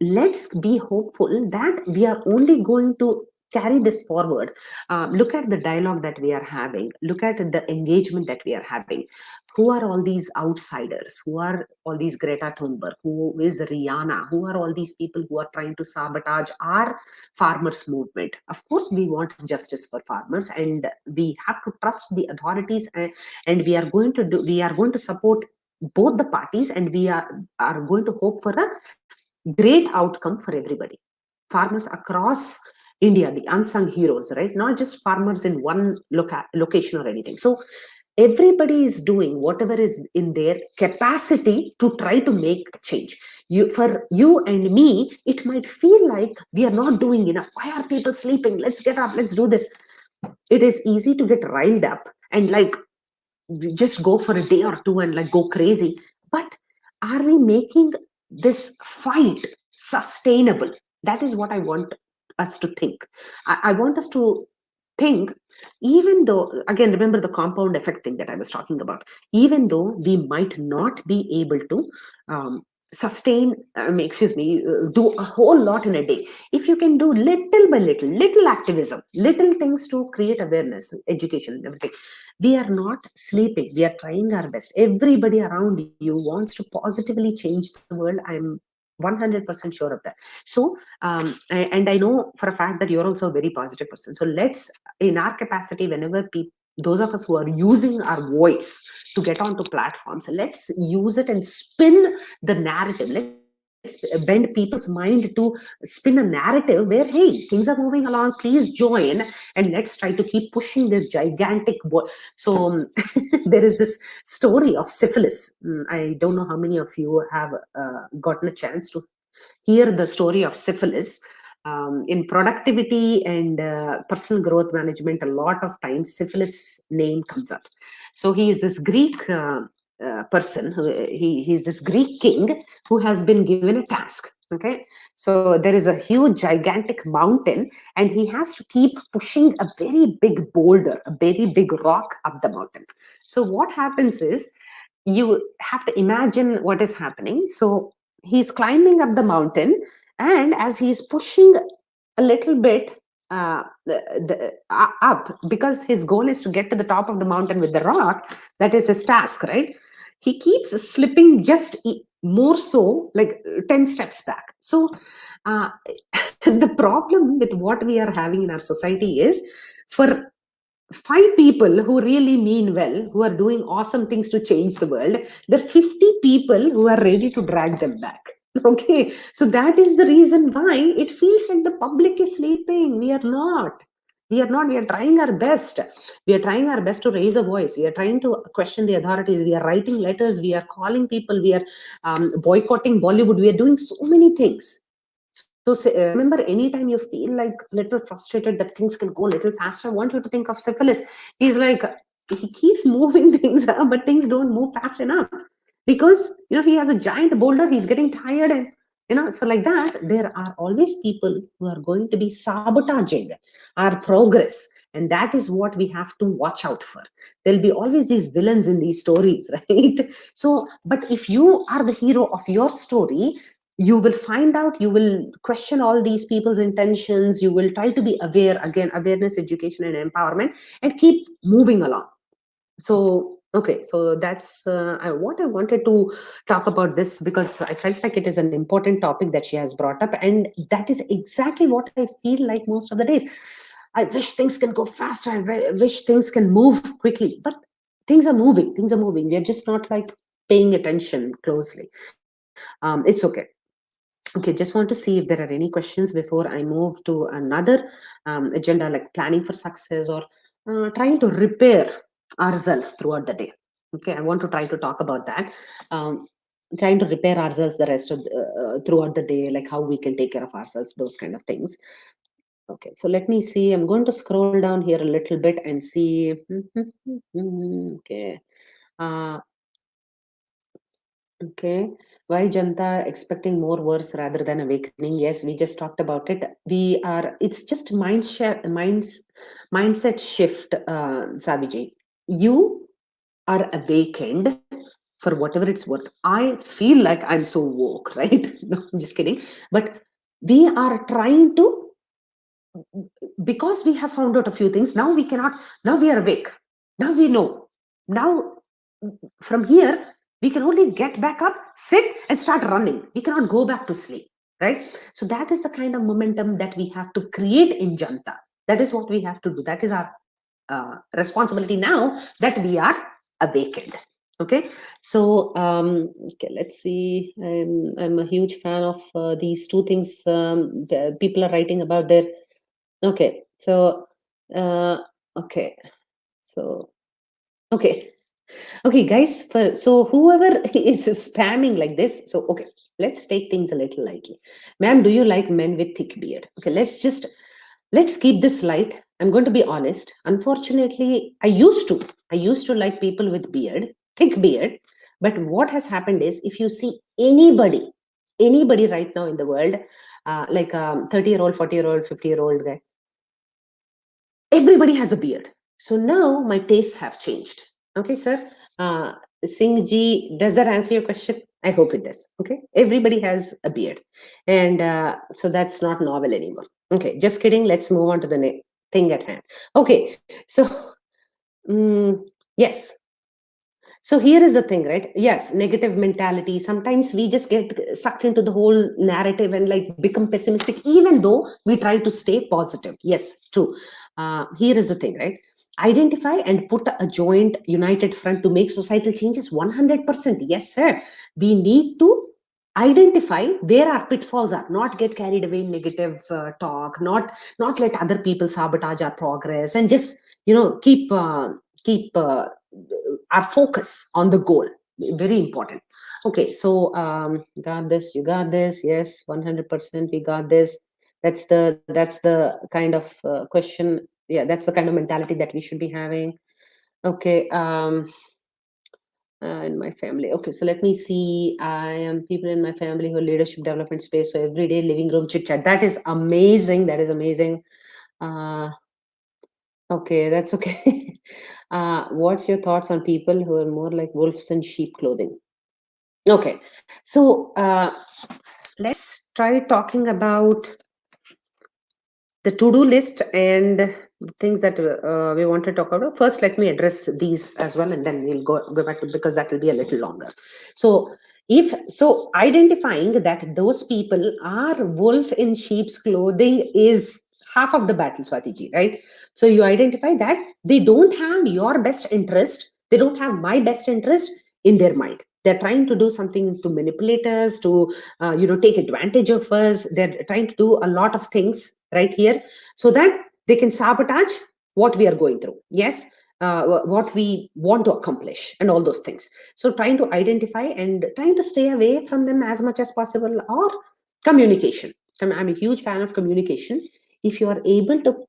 let's be hopeful that we are only going to carry this forward. Look at the dialogue that we are having. Look at the engagement that we are having. Who are all these outsiders? Who are all these Greta Thunberg? Who is Rihanna? Who are all these people who are trying to sabotage our farmers movement? Of course, we want justice for farmers, and we have to trust the authorities, and we are going to support both the parties, and we are going to hope for a great outcome for everybody. Farmers across India, the unsung heroes, right? Not just farmers in one location or anything. So everybody is doing whatever is in their capacity to try to make change. For you and me, it might feel like we are not doing enough. Why are people sleeping? Let's get up, let's do this. It is easy to get riled up and like just go for a day or two and like go crazy. But are we making this fight sustainable? That is what I want us to think. I want us to think, even though, again, remember the compound effect thing that I was talking about, even though we might not be able to sustain, do a whole lot in a day, if you can do little by little activism, little things to create awareness, education, and everything, we are not sleeping. We are trying our best. Everybody around you wants to positively change the world. I'm 100% sure of that. So and I know for a fact that you're also a very positive person. So let's, in our capacity, whenever people, those of us who are using our voice to get onto platforms, let's use it and spin the narrative. Let's bend people's mind to spin a narrative where, hey, things are moving along, please join, and let's try to keep pushing this gigantic so there is this story of syphilis. I don't know how many of you have gotten a chance to hear the story of syphilis. In productivity and personal growth management, a lot of times syphilis name comes up. So he is this Greek person. He's this Greek king who has been given a task. Okay, so there is a huge, gigantic mountain, and he has to keep pushing a very big boulder, a very big rock up the mountain. So what happens is, you have to imagine what is happening. So he's climbing up the mountain, and as he's pushing a little bit up, because his goal is to get to the top of the mountain with the rock, that is his task, right? He keeps slipping just more so, like 10 steps back. So uh, the problem with what we are having in our society is, for 5 people who really mean well, who are doing awesome things to change the world, there are 50 people who are ready to drag them back. Okay, so that is the reason why it feels like the public is sleeping. We are not. We are not. We are trying our best. We are trying our best to raise a voice. We are trying to question the authorities. We are writing letters. We are calling people. We are boycotting Bollywood. We are doing so many things. So remember, anytime you feel like a little frustrated that things can go a little faster, I want you to think of syphilis. He's like, he keeps moving things up, but things don't move fast enough, because he has a giant boulder. He's getting tired, and so like that, there are always people who are going to be sabotaging our progress, and that is what we have to watch out for. There'll be always these villains in these stories, right? So, but if you are the hero of your story, you will find out, you will question all these people's intentions, you will try to be aware, again, awareness, education, and empowerment, and keep moving along. So okay, so that's what I wanted to talk about this, because I felt like it is an important topic that she has brought up, and that is exactly what I feel like most of the days. I wish things can go faster. I wish things can move quickly, but things are moving. Things are moving. We are just not like paying attention closely. It's okay. Okay, just want to see if there are any questions before I move to another agenda, like planning for success, or trying to repair ourselves throughout the day. Okay, I want to try to talk about that. Um, Trying to repair ourselves the rest of throughout the day, like how we can take care of ourselves, those kind of things. Okay, so let me see. I'm going to scroll down here a little bit and see. Okay. Uh, Okay. Why Janta expecting more worse rather than awakening? Yes, we just talked about it. It's just mindset shift, Saviji. You are awakened for whatever it's worth. I feel like I'm so woke, right? No, I'm just kidding. But we are trying to, because we have found out a few things, now we are awake. Now we know. Now, from here, we can only get back up, sit, and start running. We cannot go back to sleep, right? So that is the kind of momentum that we have to create in Janta. That is what we have to do. That is our responsibility now that we are awakened. Okay, so okay, let's see. I'm a huge fan of these two things. People are writing about their. Okay, so okay, so okay. Okay, guys, so whoever is spamming like this, so okay, let's take things a little lightly. Ma'am, do you like men with thick beard? Okay, let's keep this light. I'm going to be honest. Unfortunately, I used to like people with beard, thick beard. But what has happened is, if you see anybody right now in the world, like 30-year-old, 40-year-old, 50-year-old guy, everybody has a beard. So now my tastes have changed. Okay, sir. Singh ji, does that answer your question? I hope it does. Okay, everybody has a beard, and so that's not novel anymore. Okay, just kidding. Let's move on to the thing at hand. Okay, so yes. So here is the thing, right? Yes, negative mentality. Sometimes we just get sucked into the whole narrative and like become pessimistic, even though we try to stay positive. Yes, true. Here is the thing, right? Identify and put a joint united front to make societal changes 100%. Yes, sir. We need to identify where our pitfalls are, not get carried away in negative talk, not let other people sabotage our progress, and just keep our focus on the goal. Very important. Okay, so got this, you got this, yes, 100% we got this. That's the kind of question, yeah, that's the kind of mentality that we should be having. Okay, in my family. Okay, so let me see. I am people in my family who are leadership development space. So every day living room chit chat. That is amazing. That is amazing. Uh, okay, that's okay. What's your thoughts on people who are more like wolves in sheep clothing? Okay, so let's try talking about the to-do list and the things that we want to talk about. First, let me address these as well, and then we'll go back to, because that will be a little longer. So if so, identifying that those people are wolf in sheep's clothing is half of the battle, Swatiji, right? So you identify that they don't have your best interest, they don't have my best interest in their mind. They're trying to do something to manipulate us, to take advantage of us. They're trying to do a lot of things right here, so that they can sabotage what we are going through. Yes, what we want to accomplish and all those things. So trying to identify and trying to stay away from them as much as possible. Or communication. I'm a huge fan of communication. If you are able to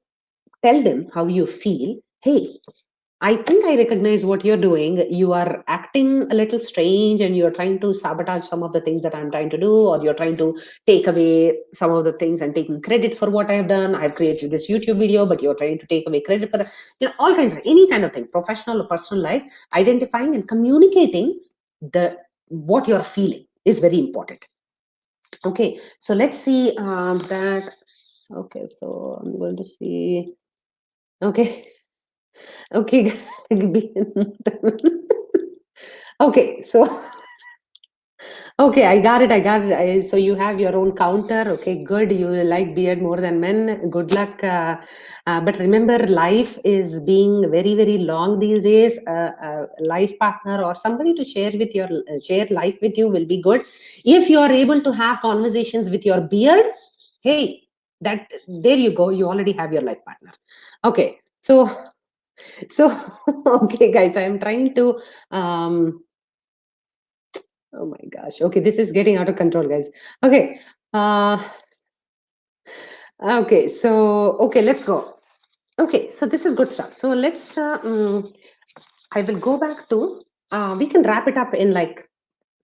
tell them how you feel, hey, I think I recognize what you're doing. You are acting a little strange and you're trying to sabotage some of the things that I'm trying to do, or you're trying to take away some of the things and taking credit for what I've done. I've created this YouTube video, but you're trying to take away credit for that. All kinds of any kind of thing, professional or personal life, identifying and communicating the what you're feeling is very important. Okay, so let's see that. Okay, so I'm going to see. Okay. Okay. Okay, so okay, I got it. So you have your own counter. Okay, good. You like beard more than men. Good luck. But remember, life is being very, very long these days. Life partner or somebody to share life with you will be good. If you are able to have conversations with your beard, hey, there you go. You already have your life partner. Okay, so okay, guys, I am trying to. Oh my gosh. Okay, this is getting out of control, guys. Okay. Uh, okay, so let's go. Okay, so this is good stuff. So let's I will go back to we can wrap it up in like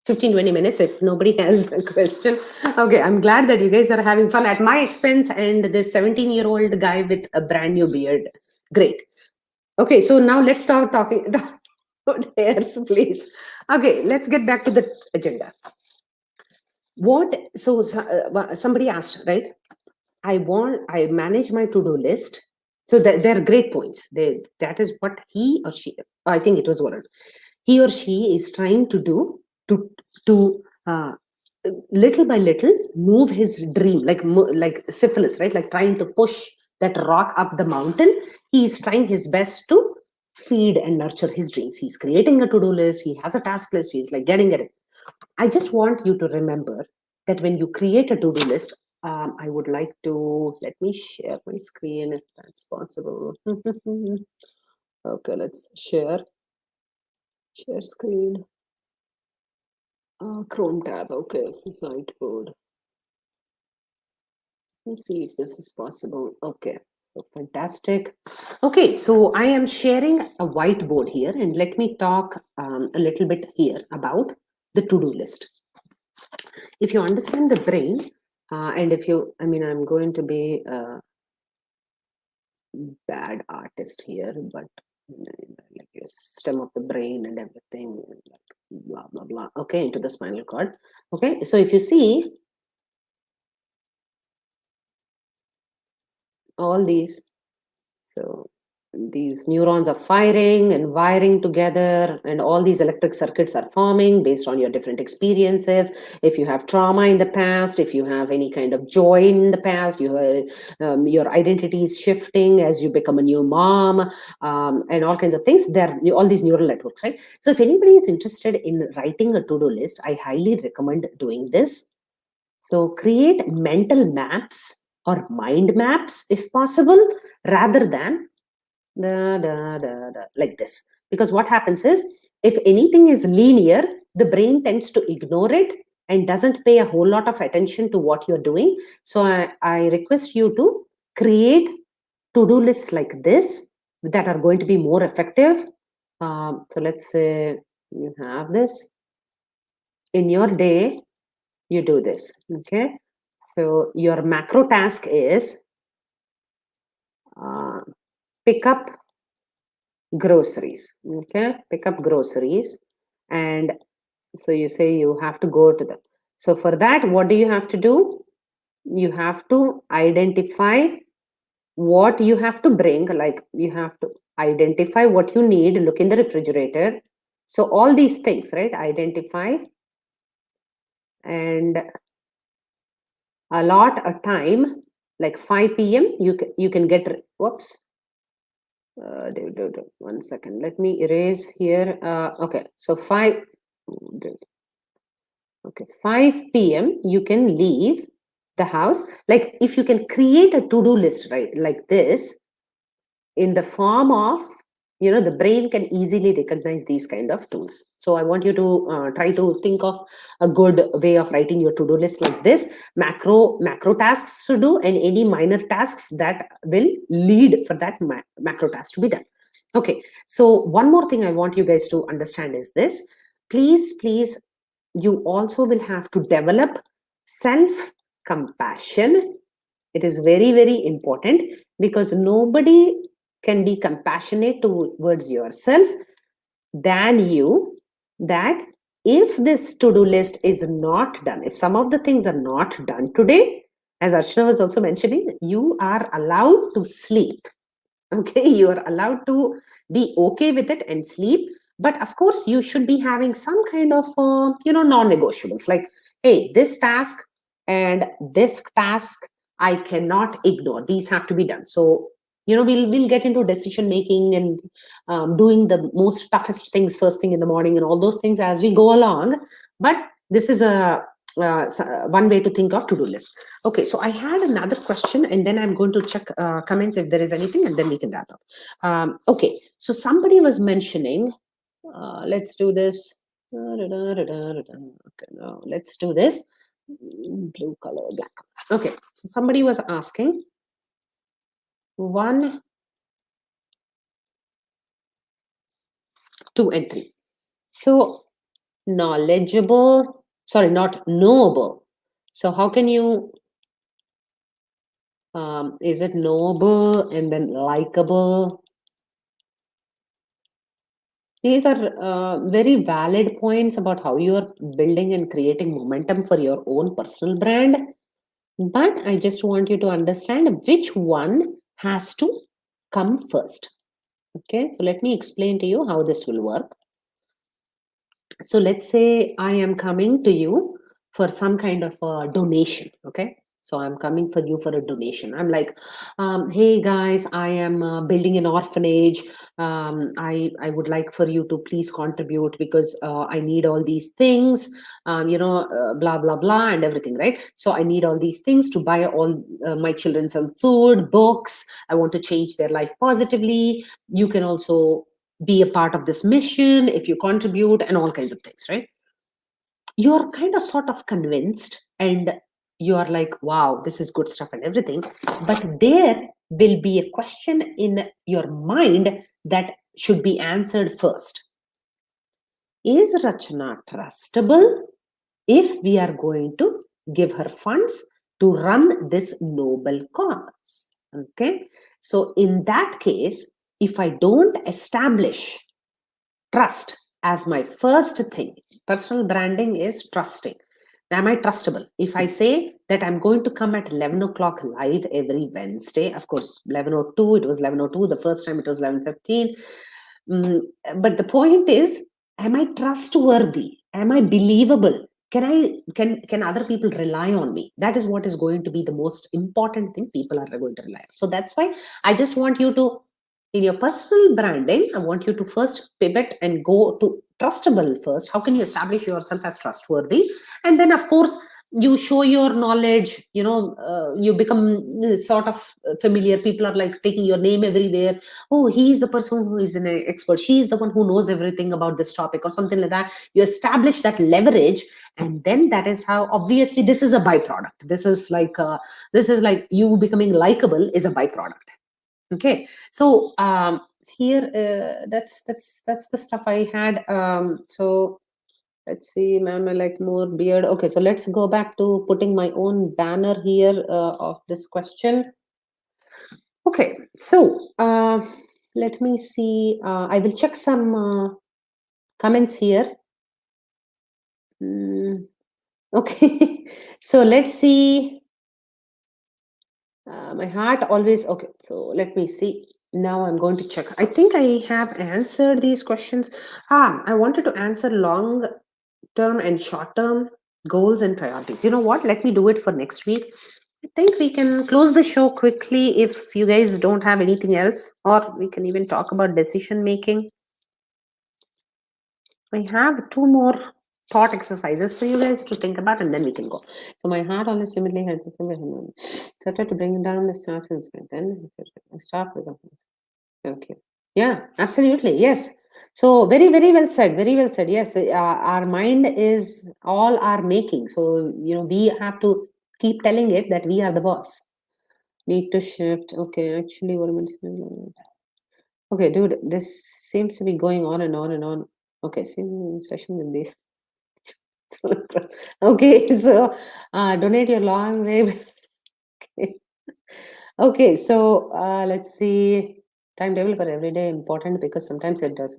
15-20 minutes if nobody has a question. Okay, I'm glad that you guys are having fun at my expense and this 17-year-old guy with a brand new beard. Great. Okay, so now let's start talking about hairs, please. Okay, let's get back to the agenda. Somebody asked, right? I manage my to-do list. So they're great points. That is what he or she, I think it was Warren, he or she is trying to do to little by little move his dream, like syphilis, right? Like trying to push that rock up the mountain. He is trying his best to feed and nurture his dreams. He's creating a to-do list. He has a task list. He's like getting it. I just want you to remember that when you create a to-do list, I would like to let me share my screen if that's possible. Okay, let's share screen. Chrome tab. Okay, so site code. Let's see if this is possible. Okay, so fantastic. Okay, so I am sharing a whiteboard here, and let me talk a little bit here about the to-do list. If you understand the brain, and if you, I'm going to be a bad artist here, but like your stem of the brain and everything, like blah blah blah. Okay, into the spinal cord. Okay, so if you see all these, so these neurons are firing and wiring together, and all these electric circuits are forming based on your different experiences. If you have trauma in the past, if you have any kind of joy in the past, your identity is shifting as you become a new mom, and all kinds of things. There are all these neural networks, right? So if anybody is interested in writing a to-do list, I highly recommend doing this. So create mental maps or mind maps if possible, rather than like this. Because what happens is, if anything is linear, the brain tends to ignore it and doesn't pay a whole lot of attention to what you're doing. So I request you to create to-do lists like this that are going to be more effective. So let's say you have this in your day, you do this. Okay, so your macro task is pick up groceries. Okay, pick up groceries. And so you say you have to go to them. So for that, what do you have to do? You have to identify what you have to bring. Like, you have to identify what you need, look in the refrigerator. So all these things, right? Identify and allot a time, like 5 p.m. You can get, whoops, 1 second, let me erase here. Okay, so 5 p.m. you can leave the house. Like, if you can create a to-do list, right, like this, in the form of, the brain can easily recognize these kind of tools. So I want you to try to think of a good way of writing your to-do list like this: macro tasks to do, and any minor tasks that will lead for that macro task to be done. Okay, so one more thing I want you guys to understand is this. Please, you also will have to develop self compassion. It is very, very important, because nobody can be compassionate towards yourself than you. That if this to-do list is not done, if some of the things are not done today, as Archana was also mentioning, you are allowed to sleep. Okay, you are allowed to be okay with it and sleep. But of course, you should be having some kind of non-negotiables, like, hey, this task and this task I cannot ignore. These have to be done. So we'll get into decision making and doing the most toughest things first thing in the morning and all those things as we go along. But this is one way to think of to-do list. Okay, so I had another question, and then I'm going to check comments if there is anything, and then we can wrap up. Okay, so somebody was mentioning, let's do this. Okay, no, let's do this. Blue color, black color. Okay, so somebody was asking 1, 2, and 3. So knowledgeable, sorry, not knowable. So how can you, is it knowable and then likable? These are very valid points about how you are building and creating momentum for your own personal brand. But I just want you to understand which one has to come first. Okay, so let me explain to you how this will work. So let's say I am coming to you for some kind of a donation. Okay, so I'm coming for you for a donation. I'm like, hey guys, I am building an orphanage. I would like for you to please contribute, because I need all these things, blah blah blah and everything, right? So I need all these things to buy all my children some food, books. I want to change their life positively. You can also be a part of this mission if you contribute, and all kinds of things, right? You're kind of sort of convinced, and you're like, wow, this is good stuff and everything. But there will be a question in your mind that should be answered first. Is Rachana trustable if we are going to give her funds to run this noble cause? Okay, so in that case, if I don't establish trust as my first thing, personal branding is trusting. Am I trustable? If I say that I'm going to come at 11 o'clock live every Wednesday, of course, 11:02, it was 11:02. The first time it was 11:15. Mm, but the point is, am I trustworthy? Am I believable? Can other people rely on me? That is what is going to be the most important thing people are going to rely on. So that's why I just want you to, in your personal branding, I want you to first pivot and go to trustable first. How can you establish yourself as trustworthy? And then, of course, you show your knowledge, you become sort of familiar. People are like taking your name everywhere. Oh, he is the person who is an expert. She is the one who knows everything about this topic, or something like that. You establish that leverage, and then that is how, obviously, this is a byproduct. This is like you becoming likable is a byproduct. Okay, so here, that's the stuff I had. So let's see, ma'am, I like more beard. Okay, so let's go back to putting my own banner here of this question. Okay, so let me see. I will check some comments here. Okay, so let's see. My heart always. Okay, so let me see. Now I'm going to check. I think I have answered these questions. I wanted to answer long term and short term goals and priorities. You know what? Let me do it for next week. I think we can close the show quickly if you guys don't have anything else, or we can even talk about decision making. I have 2 more thought exercises for you guys to think about, and then we can go. So my heart always timidly has a similar started to bring down the stars and then start with okay. Yeah, absolutely. Yes. So very, very well said. Very well said. Yes, our mind is all our making. So we have to keep telling it that we are the boss. Need to shift. Okay, actually, what am I saying? Okay, dude, this seems to be going on and on and on. Okay, same session with this. Okay, so donate your long way. Okay. Okay, so let's see. Timetable for every day important because sometimes it does.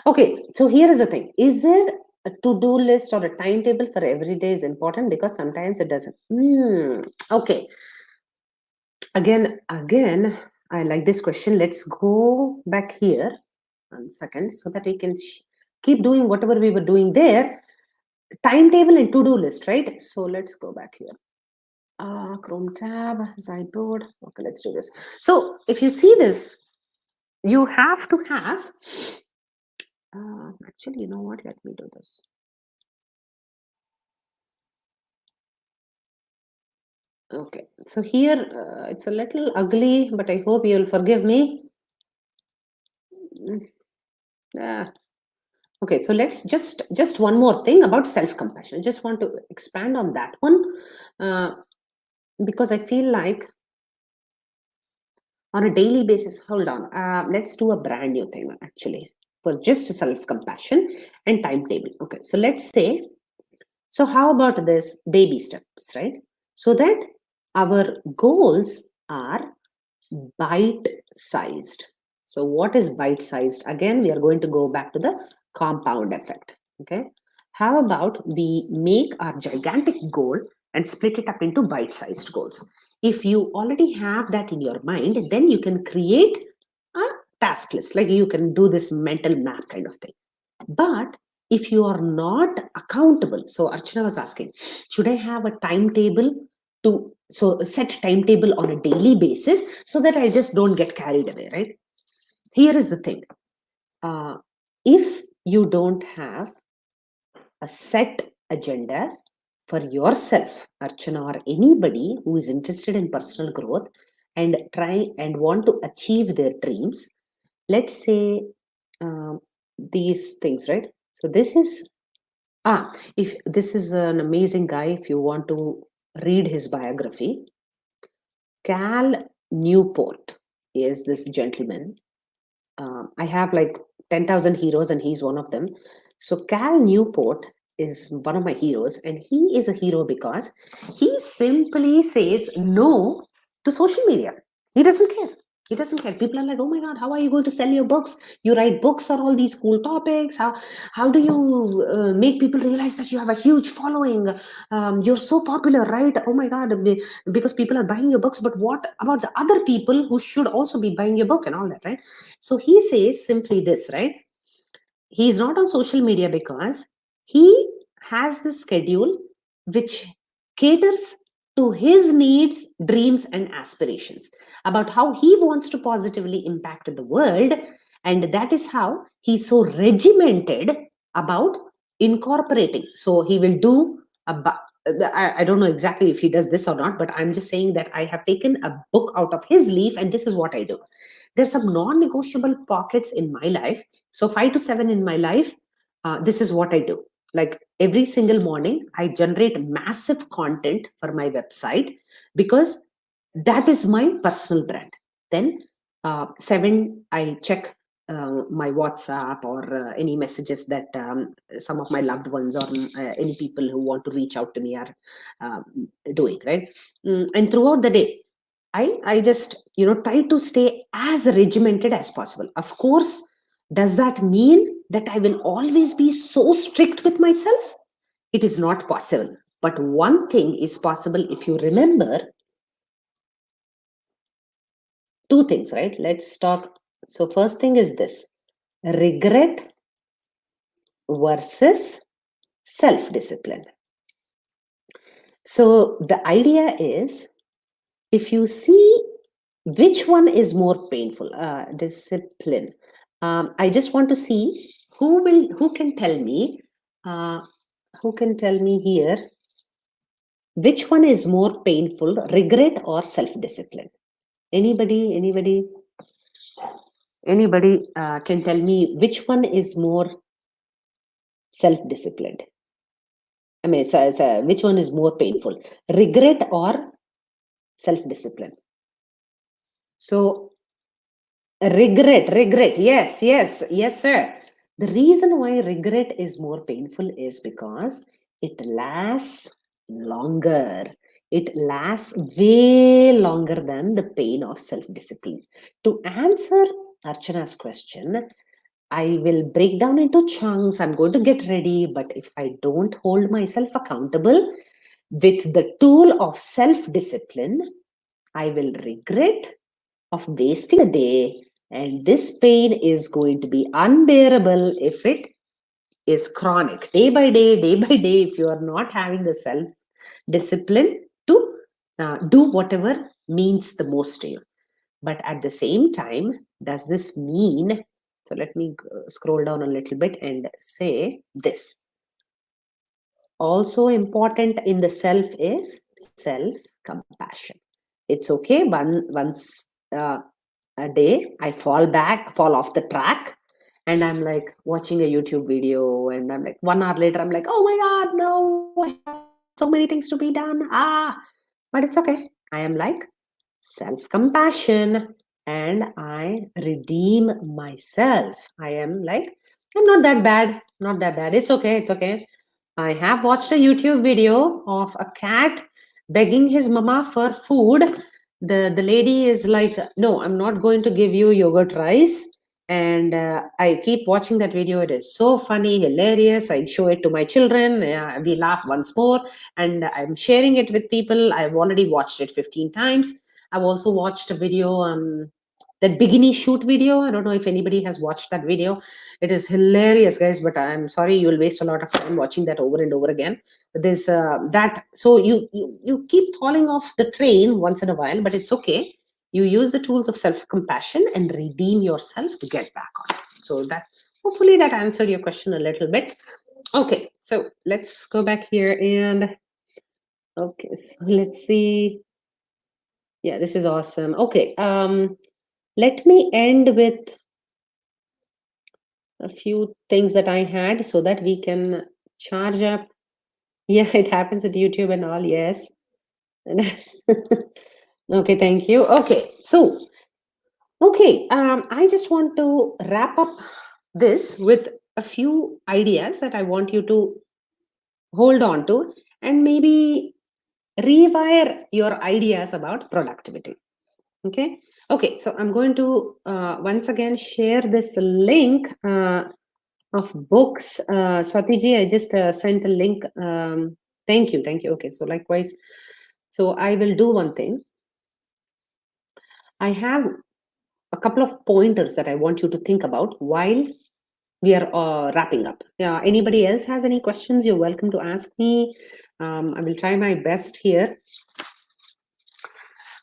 Okay, so here is the thing. Is there a to-do list or a timetable for every day is important because sometimes it doesn't? Okay. Again, I like this question. Let's go back here 1 second so that we can keep doing whatever we were doing there. Timetable and to-do list, right? So let's go back here. Chrome tab, Sideboard. Okay, let's do this. So if you see this, you have to have, actually, you know what? Let me do this. Okay, so here it's a little ugly, but I hope you'll forgive me. Okay, so let's just one more thing about self-compassion. Just want to expand on that one because I feel like on a daily basis, hold on, let's do a brand new thing actually for just self-compassion and timetable. Okay, so let's say, so how about this baby steps, right? So that our goals are bite-sized. So what is bite-sized? Again, we are going to go back to the compound effect. Okay, how about we make our gigantic goal and split it up into bite-sized goals? If you already have that in your mind, then you can create a task list. Like you can do this mental map kind of thing. But if you are not accountable, so Archana was asking, should I have a timetable to set timetable on a daily basis so that I just don't get carried away, right? Here is the thing. If you don't have a set agenda for yourself, Archana, or anybody who is interested in personal growth and try and want to achieve their dreams, let's say these things, right? So this is if this is an amazing guy, if you want to read his biography, Cal Newport is this gentleman. I have like 10,000 heroes and he's one of them. So Cal Newport is one of my heroes, and he is a hero because he simply says no to social media. He doesn't care. He doesn't care. People are like, oh my God, how are you going to sell your books? You write books on all these cool topics. How do you make people realize that you have a huge following? You're so popular, right? Oh my God, because people are buying your books. But what about the other people who should also be buying your book and all that, right? So he says simply this, right? He's not on social media because he has this schedule which caters to his needs, dreams, and aspirations about how he wants to positively impact the world. And that is how he's so regimented about incorporating. So he will do I don't know exactly if he does this or not, but I'm just saying that I have taken a book out of his leaf, and this is what I do. There's some non-negotiable pockets in my life. So 5 to 7 in my life, this is what I do. Like every single morning, I generate massive content for my website because that is my personal brand. Then 7, I check my WhatsApp or any messages that some of my loved ones or any people who want to reach out to me are doing, right? And throughout the day, I just try to stay as regimented as possible. Of course, does that mean that I will always be so strict with myself? It is not possible. But one thing is possible if you remember two things, right? Let's talk. So, first thing is this: regret versus self discipline. So, the idea is if you see which one is more painful, discipline. I just want to see who can tell me, uh, who can tell me here which one is more painful, regret or self discipline. Anybody can tell me which one is more self disciplined. I mean, which one is more painful, regret or self discipline? So regret. Yes, sir. The reason why regret is more painful is because it lasts longer. It lasts way longer than the pain of self discipline. To answer Archana's question, I will break down into chunks. I'm going to get ready, but if I don't hold myself accountable with the tool of self discipline, I will regret of wasting a day, and this pain is going to be unbearable if it is chronic. Day by day, if you are not having the self discipline to do whatever means the most to you. But at the same time, does this mean? So let me scroll down a little bit and say this. Also important in the self is self compassion. It's okay once a day I fall off the track, and I'm like watching a YouTube video, and I'm like 1 hour later, I'm like, oh my God, no, I have so many things to be done. But it's okay. I am like self compassion, and I redeem myself. I am like, I'm not that bad, not that bad. It's okay, it's okay. I have watched a YouTube video of a cat begging his mama for food. The lady is like, no, I'm not going to give you yogurt rice. And I keep watching that video. It is so funny, hilarious. I show it to my children. We laugh once more, and I'm sharing it with people. I've already watched it 15 times. I've also watched a video, that bikini shoot video. I don't know if anybody has watched that video. It is hilarious, guys, but I'm sorry you will waste a lot of time watching that over and over again. There's that. So you keep falling off the train once in a while, but it's okay. You use the tools of self-compassion and redeem yourself to get back on. So that, hopefully that answered your question a little bit. Okay, so let's go back here and okay, so let's see. Yeah, this is awesome. Okay, let me end with a few things that I had so that we can charge up. Yeah, it happens with YouTube and all. Yes. Okay, thank you. Okay, so okay, I just want to wrap up this with a few ideas that I want you to hold on to and maybe rewire your ideas about productivity. Okay. Okay, so I'm going to once again share this link of books. Swatiji, I just sent a link. Thank you. Okay, so likewise, so I will do one thing. I have a couple of pointers that I want you to think about while we are wrapping up. Anybody else has any questions? You're welcome to ask me. I will try my best here.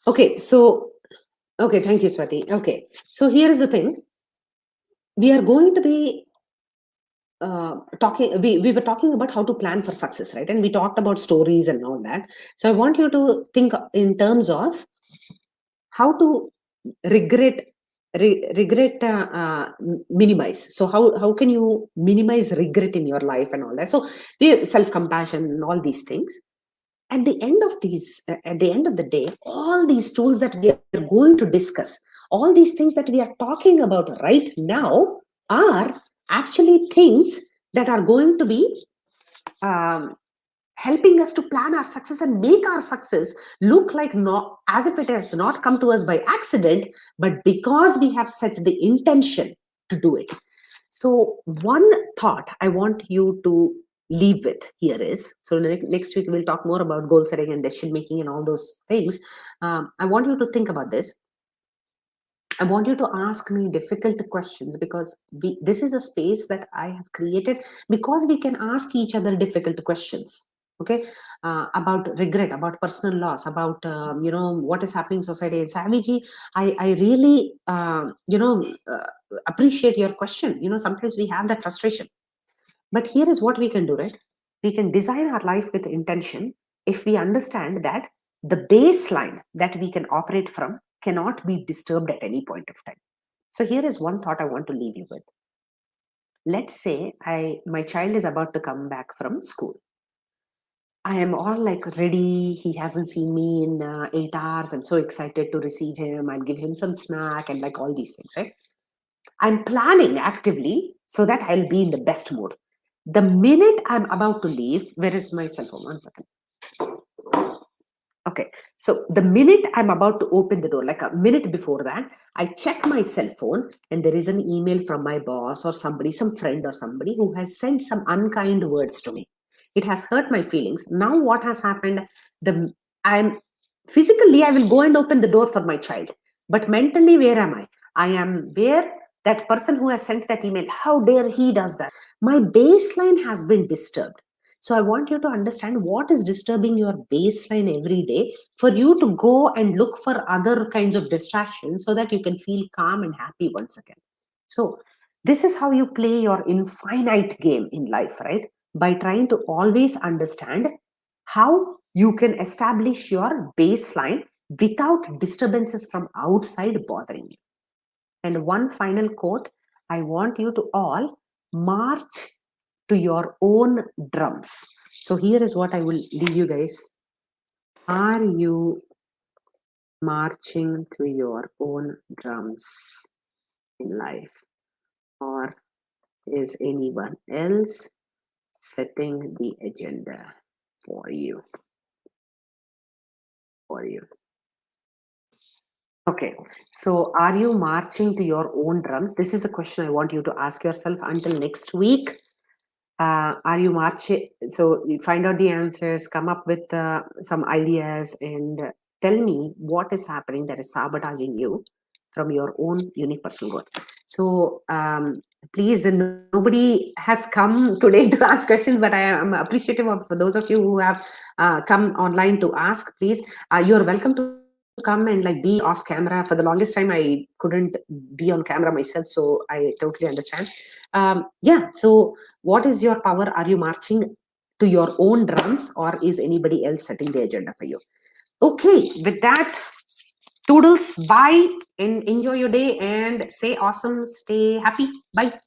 Okay, so okay, thank you, Swati. Okay, so here is the thing. We are going to be talking. We were talking about how to plan for success, right? And we talked about stories and all that. So I want you to think in terms of how to regret minimize. So how can you minimize regret in your life and all that? So self-compassion and all these things. At the end of the day, all these tools that we are going to discuss, all these things that we are talking about right now are actually things that are going to be um, helping us to plan our success and make our success look like not as if it has not come to us by accident, but because we have set the intention to do it. So one thought I want you to leave with here is, so next week we'll talk more about goal setting and decision making and all those things. I want you to think about this. I want you to ask me difficult questions, because this is a space that I have created because we can ask each other difficult questions. Okay, about regret, about personal loss, about what is happening in society. And Saviji, I really appreciate your question. Sometimes we have that frustration, but here is what we can do, right? We can design our life with intention if we understand that the baseline that we can operate from cannot be disturbed at any point of time. So here is one thought I want to leave you with. Let's say my child is about to come back from school. I am all like ready. He hasn't seen me in 8 hours. I'm so excited to receive him. I'll give him some snack and like all these things, right? I'm planning actively so that I'll be in the best mood. The minute I'm about to leave, where is my cell phone? 1 second. Okay, so the minute I'm about to open the door, like a minute before that, I check my cell phone and there is an email from my boss or somebody, some friend or somebody who has sent some unkind words to me. It has hurt my feelings. Now what has happened? I'm physically, I will go and open the door for my child, but mentally, where am I? I am where that person who has sent that email, how dare he does that? My baseline has been disturbed. So I want you to understand what is disturbing your baseline every day for you to go and look for other kinds of distractions so that you can feel calm and happy once again. So this is how you play your infinite game in life, right? By trying to always understand how you can establish your baseline without disturbances from outside bothering you. And one final quote, I want you to all march to your own drums. So here is what I will leave you guys. Are you marching to your own drums in life, or is anyone else setting the agenda for you? Okay, so are you marching to your own drums? This is a question I want you to ask yourself until next week. Are you marching? So you find out the answers, come up with some ideas, and tell me what is happening that is sabotaging you from your own unique personal goal. So please, nobody has come today to ask questions, but I am appreciative of for those of you who have come online to ask. Please, you're welcome to come and like be off camera. For the longest time I couldn't be on camera myself, so I totally understand. Yeah, so what is your power? Are you marching to your own drums, or is anybody else setting the agenda for you? Okay, with that, toodles, bye, and enjoy your day and stay awesome, stay happy. Bye.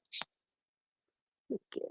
Okay.